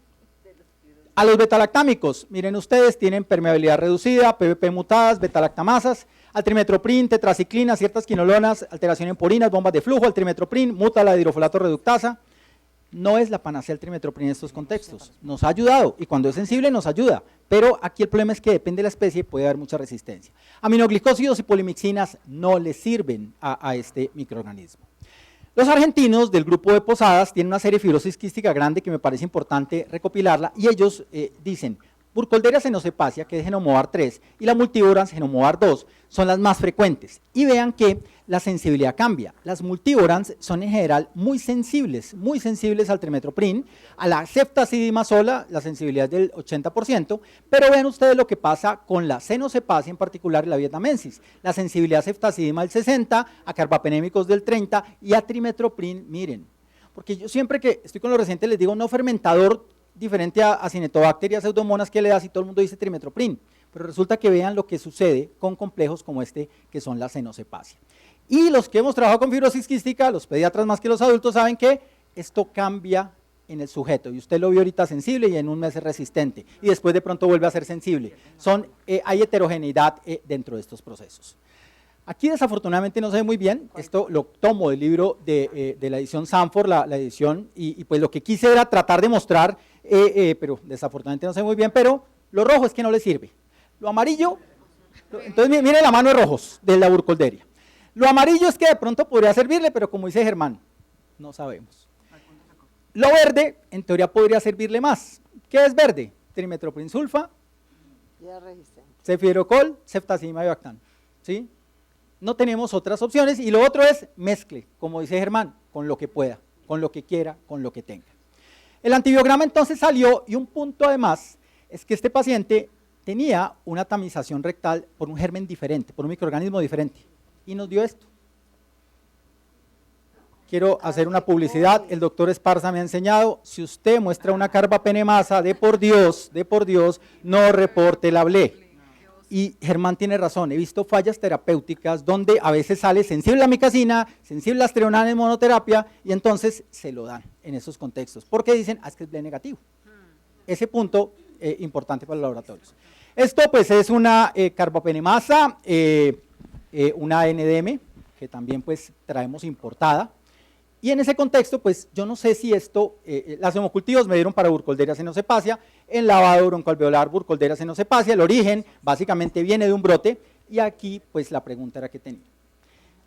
a los betalactámicos. Miren ustedes, tienen permeabilidad reducida, PVP mutadas, betalactamasas, al trimetoprim, tetraciclina, ciertas quinolonas, alteración en porinas, bombas de flujo, al trimetoprim, muta la hidrofolato reductasa. No es la panacea el trimetoprim en estos contextos, nos ha ayudado y cuando es sensible nos ayuda, pero aquí el problema es que depende de la especie, puede haber mucha resistencia. Aminoglicósidos y polimixinas no le sirven a este microorganismo. Los argentinos del grupo de Posadas tienen una serie de fibrosis quística grande que me parece importante recopilarla, y ellos dicen, Burkholderia senocepacia, que es Genomovar 3, y la multivorans Genomovar 2 son las más frecuentes. Y vean que la sensibilidad cambia. Las multivorans son en general muy sensibles al trimetoprim, a la ceftazidima-sola, la sensibilidad es del 80%, pero vean ustedes lo que pasa con la senocepacia, en particular la vietnamensis. La sensibilidad a ceftazidima del 60%, a carbapenémicos del 30% y a trimetoprim, miren. Porque yo siempre que estoy con los recientes les digo no fermentador diferente a Cinetobacter y a Pseudomonas, que le da si todo el mundo dice trimetoprim, pero resulta que vean lo que sucede con complejos como este que son la senocepacia. Y los que hemos trabajado con fibrosis quística, los pediatras más que los adultos, saben que esto cambia en el sujeto, y usted lo vio ahorita sensible y en un mes es resistente, y después de pronto vuelve a ser sensible. Hay heterogeneidad dentro de estos procesos. Aquí desafortunadamente no se ve muy bien, esto lo tomo del libro de la edición Sanford, la edición, y pues lo que quise era tratar de mostrar, pero desafortunadamente no se ve muy bien, pero lo rojo es que no le sirve. Lo amarillo, entonces miren la mano de rojos de la Burkholderia. Lo amarillo es que de pronto podría servirle, pero como dice Germán, no sabemos. Lo verde, en teoría podría servirle más. ¿Qué es verde? Trimetoprim sulfa, cefirocol, ceftazidima y bactan, ¿sí? No tenemos otras opciones, y lo otro es mezcle, como dice Germán, con lo que pueda, con lo que quiera, con lo que tenga. El antibiograma entonces salió, y un punto además es que este paciente tenía una tamización rectal por un germen diferente, por un microorganismo diferente, y nos dio esto. Quiero hacer una publicidad, el doctor Esparza me ha enseñado, si usted muestra una carbapenemasa, de por Dios, no reporte la BLE. Y Germán tiene razón, he visto fallas terapéuticas donde a veces sale sensible a la micacina, sensible a astreonal en monoterapia, y entonces se lo dan en esos contextos, porque dicen, es que es BLE negativo. Ese punto importante para los laboratorios. Esto pues es una carbapenemasa, una NDM, que también pues traemos importada, Y en ese contexto, pues yo no sé si esto, las hemocultivos me dieron para Burkholderia senocepacia, en lavado broncoalveolar Burkholderia senocepacia, el origen básicamente viene de un brote, y aquí pues la pregunta era que tenía.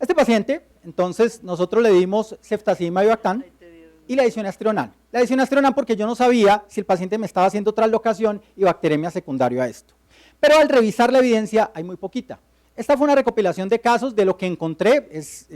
Este paciente, entonces nosotros le dimos ceftazidima y Avibactam y la isoniaztreonal. La isoniaztreonal porque yo no sabía si el paciente me estaba haciendo traslocación y bacteremia secundaria a esto. Pero al revisar la evidencia hay muy poquita. Esta fue una recopilación de casos de lo que encontré, es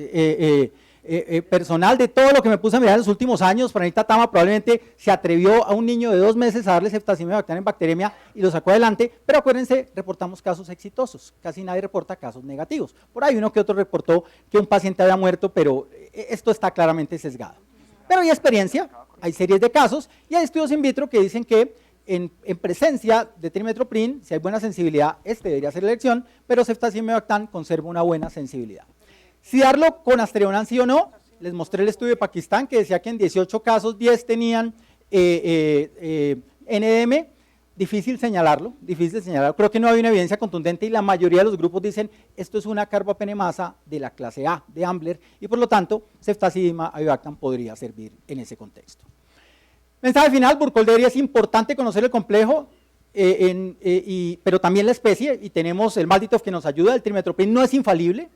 personal de todo lo que me puse a mirar en los últimos años. Franita Tama probablemente se atrevió a un niño de 2 meses a darle ceftazidima y Avibactam en bacteremia y lo sacó adelante, pero acuérdense, reportamos casos exitosos, casi nadie reporta casos negativos. Por ahí uno que otro reportó que un paciente había muerto, pero esto está claramente sesgado. Pero hay experiencia, hay series de casos y hay estudios in vitro que dicen que en presencia de trimmetoprim, si hay buena sensibilidad, este debería ser la elección, pero ceftazidima y Avibactam conserva una buena sensibilidad. Si darlo con Astreonan sí o no, les mostré el estudio de Pakistán que decía que en 18 casos 10 tenían NDM, difícil señalarlo, creo que no hay una evidencia contundente y la mayoría de los grupos dicen esto es una carbapenemasa de la clase A, de Ambler, y por lo tanto ceftazidima Avibactam podría servir en ese contexto. Mensaje final, Burkholderia es importante conocer el complejo, pero también la especie, y tenemos el Malditov que nos ayuda, el trimmetoprim no es infalible,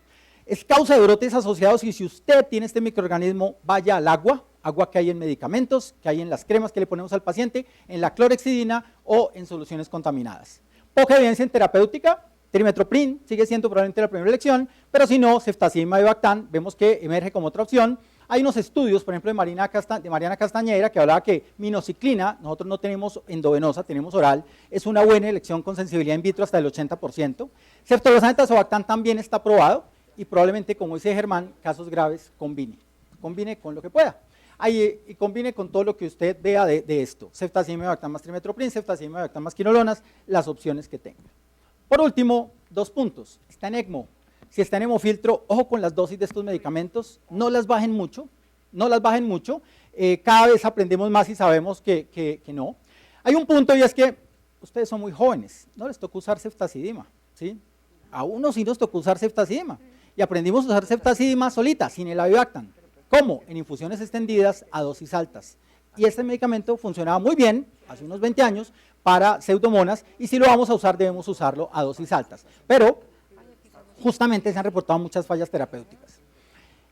es causa de brotes asociados y si usted tiene este microorganismo, vaya al agua que hay en medicamentos, que hay en las cremas que le ponemos al paciente, en la clorhexidina o en soluciones contaminadas. Poca evidencia en terapéutica, trimmetoprim sigue siendo probablemente la primera elección, pero si no, ceftazidima y Avibactam vemos que emerge como otra opción. Hay unos estudios, por ejemplo, de Mariana Castañeda, que hablaba que minociclina, nosotros no tenemos endovenosa, tenemos oral, es una buena elección con sensibilidad in vitro hasta el 80%. Ceftolozane tazobactam también está aprobado, y probablemente, como dice Germán, casos graves, combine con lo que pueda. Y combine con todo lo que usted vea de esto, ceftazidima y Avibactam más trimmetoprim, ceftazidima y Avibactam más quinolonas, las opciones que tenga. Por último, 2 puntos, está en ECMO, si está en hemofiltro, ojo con las dosis de estos medicamentos, no las bajen mucho, cada vez aprendemos más y sabemos que no. Hay un punto y es que ustedes son muy jóvenes, no les toca usar ceftazidima, ¿sí? A unos sí nos tocó usar ceftazidima, y aprendimos a usar ceftazidima solita, sin el Avibactam. ¿Cómo? En infusiones extendidas a dosis altas. Y este medicamento funcionaba muy bien, hace unos 20 años, para pseudomonas, y si lo vamos a usar, debemos usarlo a dosis altas. Pero, justamente se han reportado muchas fallas terapéuticas.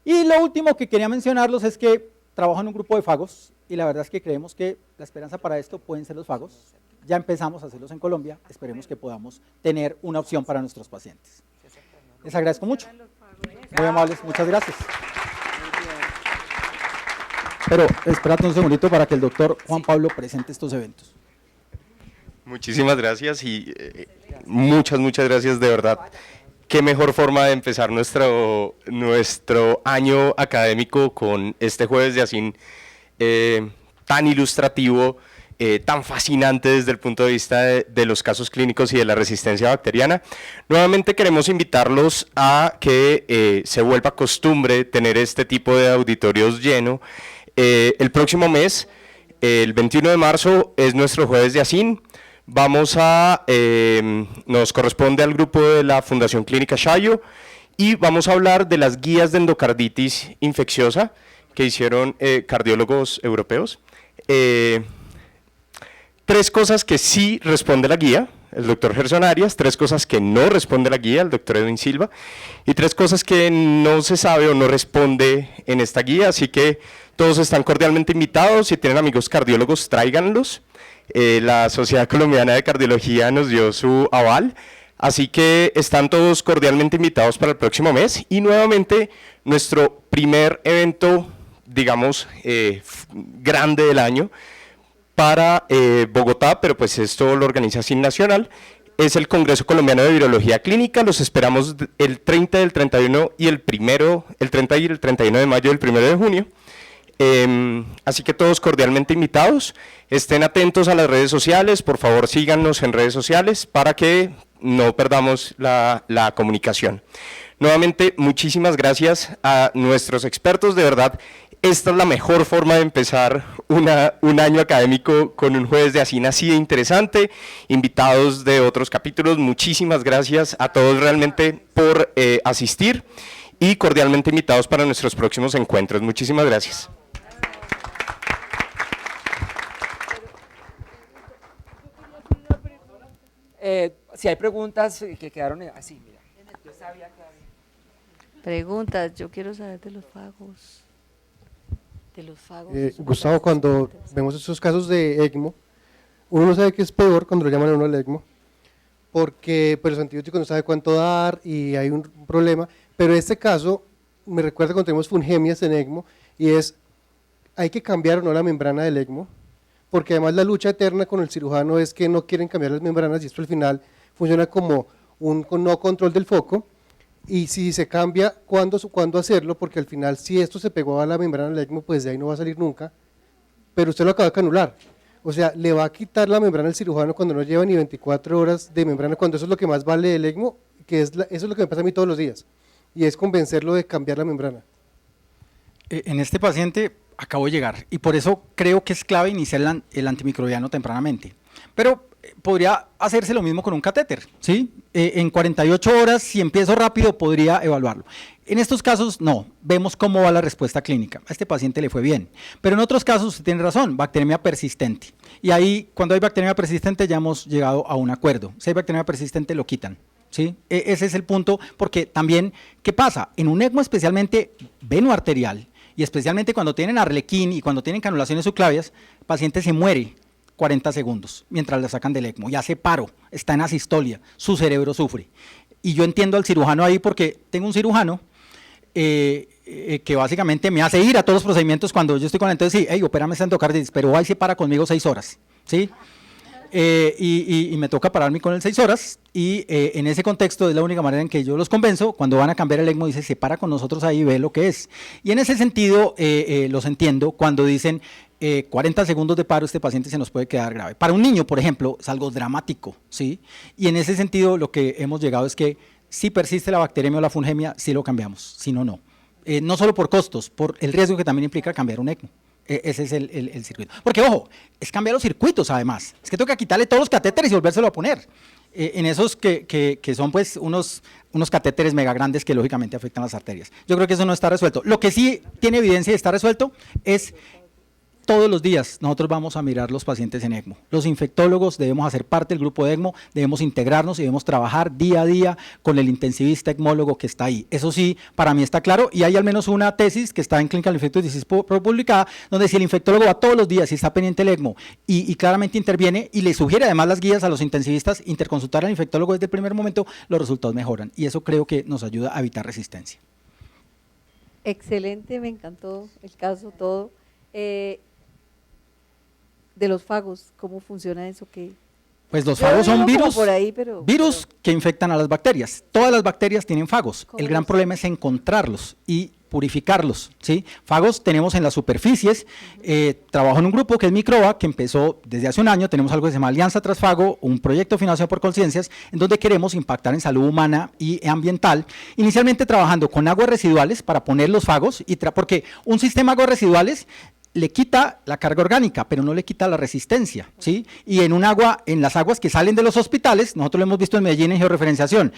Y lo último que quería mencionarlos es que trabajo en un grupo de fagos, y la verdad es que creemos que la esperanza para esto pueden ser los fagos. Ya empezamos a hacerlos en Colombia, esperemos que podamos tener una opción para nuestros pacientes. Les agradezco mucho. Muy amables, muchas gracias. Pero espérate un segundito para que el doctor Juan Pablo presente estos eventos.
Muchísimas gracias y muchas gracias de verdad. Qué mejor forma de empezar nuestro año académico con este jueves de ASIN tan ilustrativo, tan fascinante desde el punto de vista de los casos clínicos y de la resistencia bacteriana. Nuevamente queremos invitarlos a que se vuelva costumbre tener este tipo de auditorios lleno. El próximo mes, el 21 de marzo, es nuestro jueves de ASIN. Nos corresponde al grupo de la Fundación Clínica Shayo y vamos a hablar de las guías de endocarditis infecciosa que hicieron cardiólogos europeos. 3 cosas que sí responde la guía, el doctor Gerson Arias, 3 cosas que no responde la guía, el doctor Edwin Silva, y 3 cosas que no se sabe o no responde en esta guía, así que todos están cordialmente invitados. Si tienen amigos cardiólogos, tráiganlos. La Sociedad Colombiana de Cardiología nos dio su aval, así que están todos cordialmente invitados para el próximo mes, y nuevamente nuestro primer evento, digamos, grande del año, para Bogotá, pero pues esto lo organiza SIN Nacional, es el Congreso Colombiano de Virología Clínica. Los esperamos el 30, el 31 y el 30 y el 31 de mayo y el 1 de junio. Así que todos cordialmente invitados, estén atentos a las redes sociales, por favor síganos en redes sociales para que no perdamos la comunicación. Nuevamente, muchísimas gracias a nuestros expertos, de verdad. Esta es la mejor forma de empezar un año académico con un jueves de ASIN así de interesante, invitados de otros capítulos. Muchísimas gracias a todos realmente por asistir y cordialmente invitados para nuestros próximos encuentros. Muchísimas gracias.
Si hay preguntas que quedaron así, mira. Yo sabía que había.
Preguntas, yo quiero saber de los fagos. De los fagos.
Gustavo, cuando vemos estos casos de ECMO, uno no sabe qué es peor cuando lo llaman a uno al ECMO, porque pues, los antibióticos no sabe cuánto dar y hay un problema, pero este caso me recuerda cuando tenemos fungemias en ECMO y es, hay que cambiar o no la membrana del ECMO, porque además la lucha eterna con el cirujano es que no quieren cambiar las membranas y esto al final funciona como un no control del foco, y si se cambia, ¿cuándo hacerlo? Porque al final si esto se pegó a la membrana del ECMO, pues de ahí no va a salir nunca, pero usted lo acaba de anular. O sea, le va a quitar la membrana al cirujano cuando no lleva ni 24 horas de membrana, cuando eso es lo que más vale del ECMO, que eso es lo que me pasa a mí todos los días, y es convencerlo de cambiar la membrana.
En este paciente acabo de llegar y por eso creo que es clave iniciar el antimicrobiano tempranamente. Pero podría hacerse lo mismo con un catéter, ¿sí? En 48 horas, si empiezo rápido, podría evaluarlo. En estos casos, no, vemos cómo va la respuesta clínica. A este paciente le fue bien, pero en otros casos, usted tiene razón, bacteremia persistente. Y ahí, cuando hay bacteremia persistente, ya hemos llegado a un acuerdo. Si hay bacteremia persistente, lo quitan, ¿sí? Ese es el punto, porque también, ¿qué pasa? En un ECMO especialmente venoarterial, y especialmente cuando tienen arlequín y cuando tienen canulaciones subclavias, el paciente se muere 40 segundos mientras le sacan del ECMO, ya hace paro, está en asistolia, su cerebro sufre. Y yo entiendo al cirujano ahí porque tengo un cirujano que básicamente me hace ir a todos los procedimientos cuando yo estoy con él, entonces sí, hey, opérame esta endocarditis, pero ahí se para conmigo 6 horas, ¿sí? Y me toca pararme con él 6 horas y en ese contexto es la única manera en que yo los convenzo. Cuando van a cambiar el ECMO dice, se para con nosotros ahí y ve lo que es. Y en ese sentido los entiendo cuando dicen 40 segundos de paro, este paciente se nos puede quedar grave. Para un niño, por ejemplo, es algo dramático, ¿sí? Y en ese sentido lo que hemos llegado es que si persiste la bacteremia o la fungemia, sí lo cambiamos, si no, no. No solo por costos, por el riesgo que también implica cambiar un ECMO. Ese es el circuito. Porque, ojo, es cambiar los circuitos además. Es que toca quitarle todos los catéteres y volvérselo a poner. En esos que son pues unos catéteres mega grandes que lógicamente afectan las arterias. Yo creo que eso no está resuelto. Lo que sí tiene evidencia y está resuelto es todos los días nosotros vamos a mirar los pacientes en ECMO. Los infectólogos debemos hacer parte del grupo de ECMO, debemos integrarnos y debemos trabajar día a día con el intensivista ecmólogo que está ahí. Eso sí, para mí está claro y hay al menos una tesis que está en Clinical Infectious Disease publicada, donde si el infectólogo va todos los días y está pendiente del ECMO y claramente interviene y le sugiere además las guías a los intensivistas, interconsultar al infectólogo desde el primer momento, los resultados mejoran y eso creo que nos ayuda a evitar resistencia.
Excelente, me encantó el caso, todo. De los fagos, ¿cómo funciona eso? ¿Qué?
Pues los fagos son virus,
por ahí,
virus que infectan a las bacterias. Todas las bacterias tienen fagos. El gran problema es encontrarlos y purificarlos, ¿sí? Fagos tenemos en las superficies. Trabajo en un grupo que es Microba, que empezó desde hace un año. Tenemos algo que se llama Alianza Tras Fago, un proyecto financiado por Conciencias, en donde queremos impactar en salud humana y ambiental. Inicialmente trabajando con aguas residuales para poner los fagos, porque un sistema de aguas residuales le quita la carga orgánica, pero no le quita la resistencia, ¿sí? Y en las aguas que salen de los hospitales, nosotros lo hemos visto en Medellín en georreferenciación,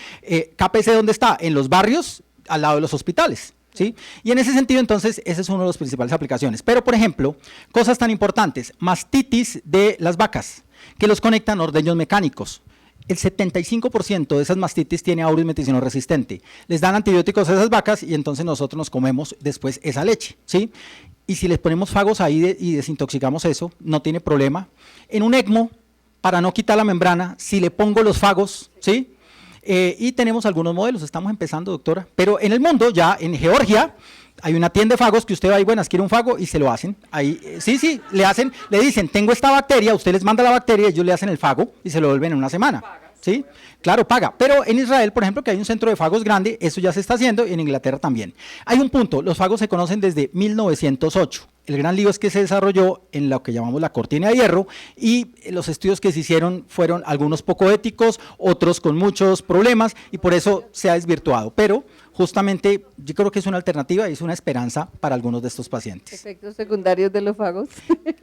KPC, ¿dónde está? En los barrios, al lado de los hospitales, ¿sí? Y en ese sentido, entonces, ese es uno de las principales aplicaciones. Pero, por ejemplo, cosas tan importantes, mastitis de las vacas, que los conectan a ordeños mecánicos. El 75% de esas mastitis tiene aureus meticino resistente. Les dan antibióticos a esas vacas y entonces nosotros nos comemos después esa leche, ¿sí? Y si les ponemos fagos ahí y desintoxicamos eso, no tiene problema. En un ECMO, para no quitar la membrana, si le pongo los fagos, ¿sí? Y tenemos algunos modelos, estamos empezando, doctora. Pero en el mundo, ya en Georgia, hay una tienda de fagos que usted va y, bueno, quiere un fago y se lo hacen. Ahí, sí, le dicen, tengo esta bacteria, usted les manda la bacteria, ellos le hacen el fago y se lo devuelven en una semana. ¿Sí? Claro, paga, pero en Israel, por ejemplo, que hay un centro de fagos grande, eso ya se está haciendo y en Inglaterra también. Hay un punto, los fagos se conocen desde 1908. El gran lío es que se desarrolló en lo que llamamos la cortina de hierro y los estudios que se hicieron fueron algunos poco éticos, otros con muchos problemas y por eso se ha desvirtuado, pero justamente yo creo que es una alternativa y es una esperanza para algunos de estos pacientes.
Efectos secundarios de los fagos.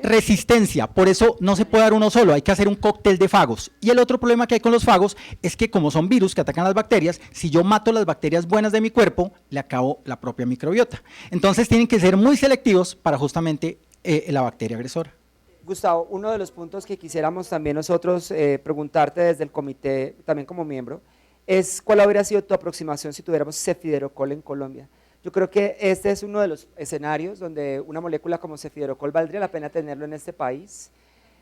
Resistencia, por eso no se puede dar uno solo, hay que hacer un cóctel de fagos. Y el otro problema que hay con los fagos es que como son virus que atacan las bacterias, si yo mato las bacterias buenas de mi cuerpo, le acabo la propia microbiota. Entonces tienen que ser muy selectivos para justamente la bacteria agresora.
Gustavo, uno de los puntos que quisiéramos también nosotros preguntarte desde el comité, también como miembro, es cuál habría sido tu aproximación si tuviéramos cefiderocol en Colombia. Yo creo que este es uno de los escenarios donde una molécula como cefiderocol valdría la pena tenerlo en este país.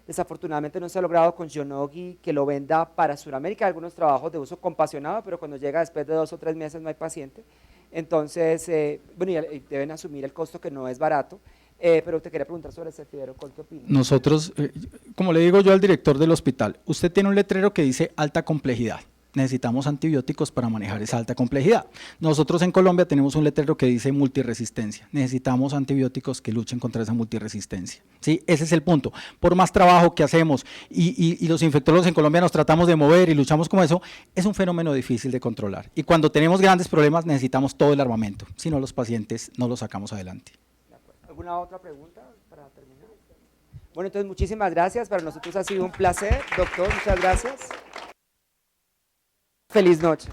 Desafortunadamente no se ha logrado con Shionogi que lo venda para Sudamérica, algunos trabajos de uso compasionado, pero cuando llega después de 2 o 3 meses no hay paciente. Entonces, bueno, y deben asumir el costo que no es barato. Pero te quería preguntar sobre el cefiderocol, ¿qué opinas?
Nosotros, como le digo yo al director del hospital, usted tiene un letrero que dice alta complejidad. Necesitamos antibióticos para manejar esa alta complejidad. Nosotros en Colombia tenemos un letrero que dice multiresistencia. Necesitamos antibióticos que luchen contra esa multiresistencia. ¿Sí? Ese es el punto. Por más trabajo que hacemos y los infectólogos en Colombia nos tratamos de mover y luchamos con eso, es un fenómeno difícil de controlar. Y cuando tenemos grandes problemas necesitamos todo el armamento. Si no, los pacientes no los sacamos adelante.
¿Alguna otra pregunta para terminar? Bueno, entonces muchísimas gracias. Para nosotros ha sido un placer. Doctor, muchas gracias. Feliz noche.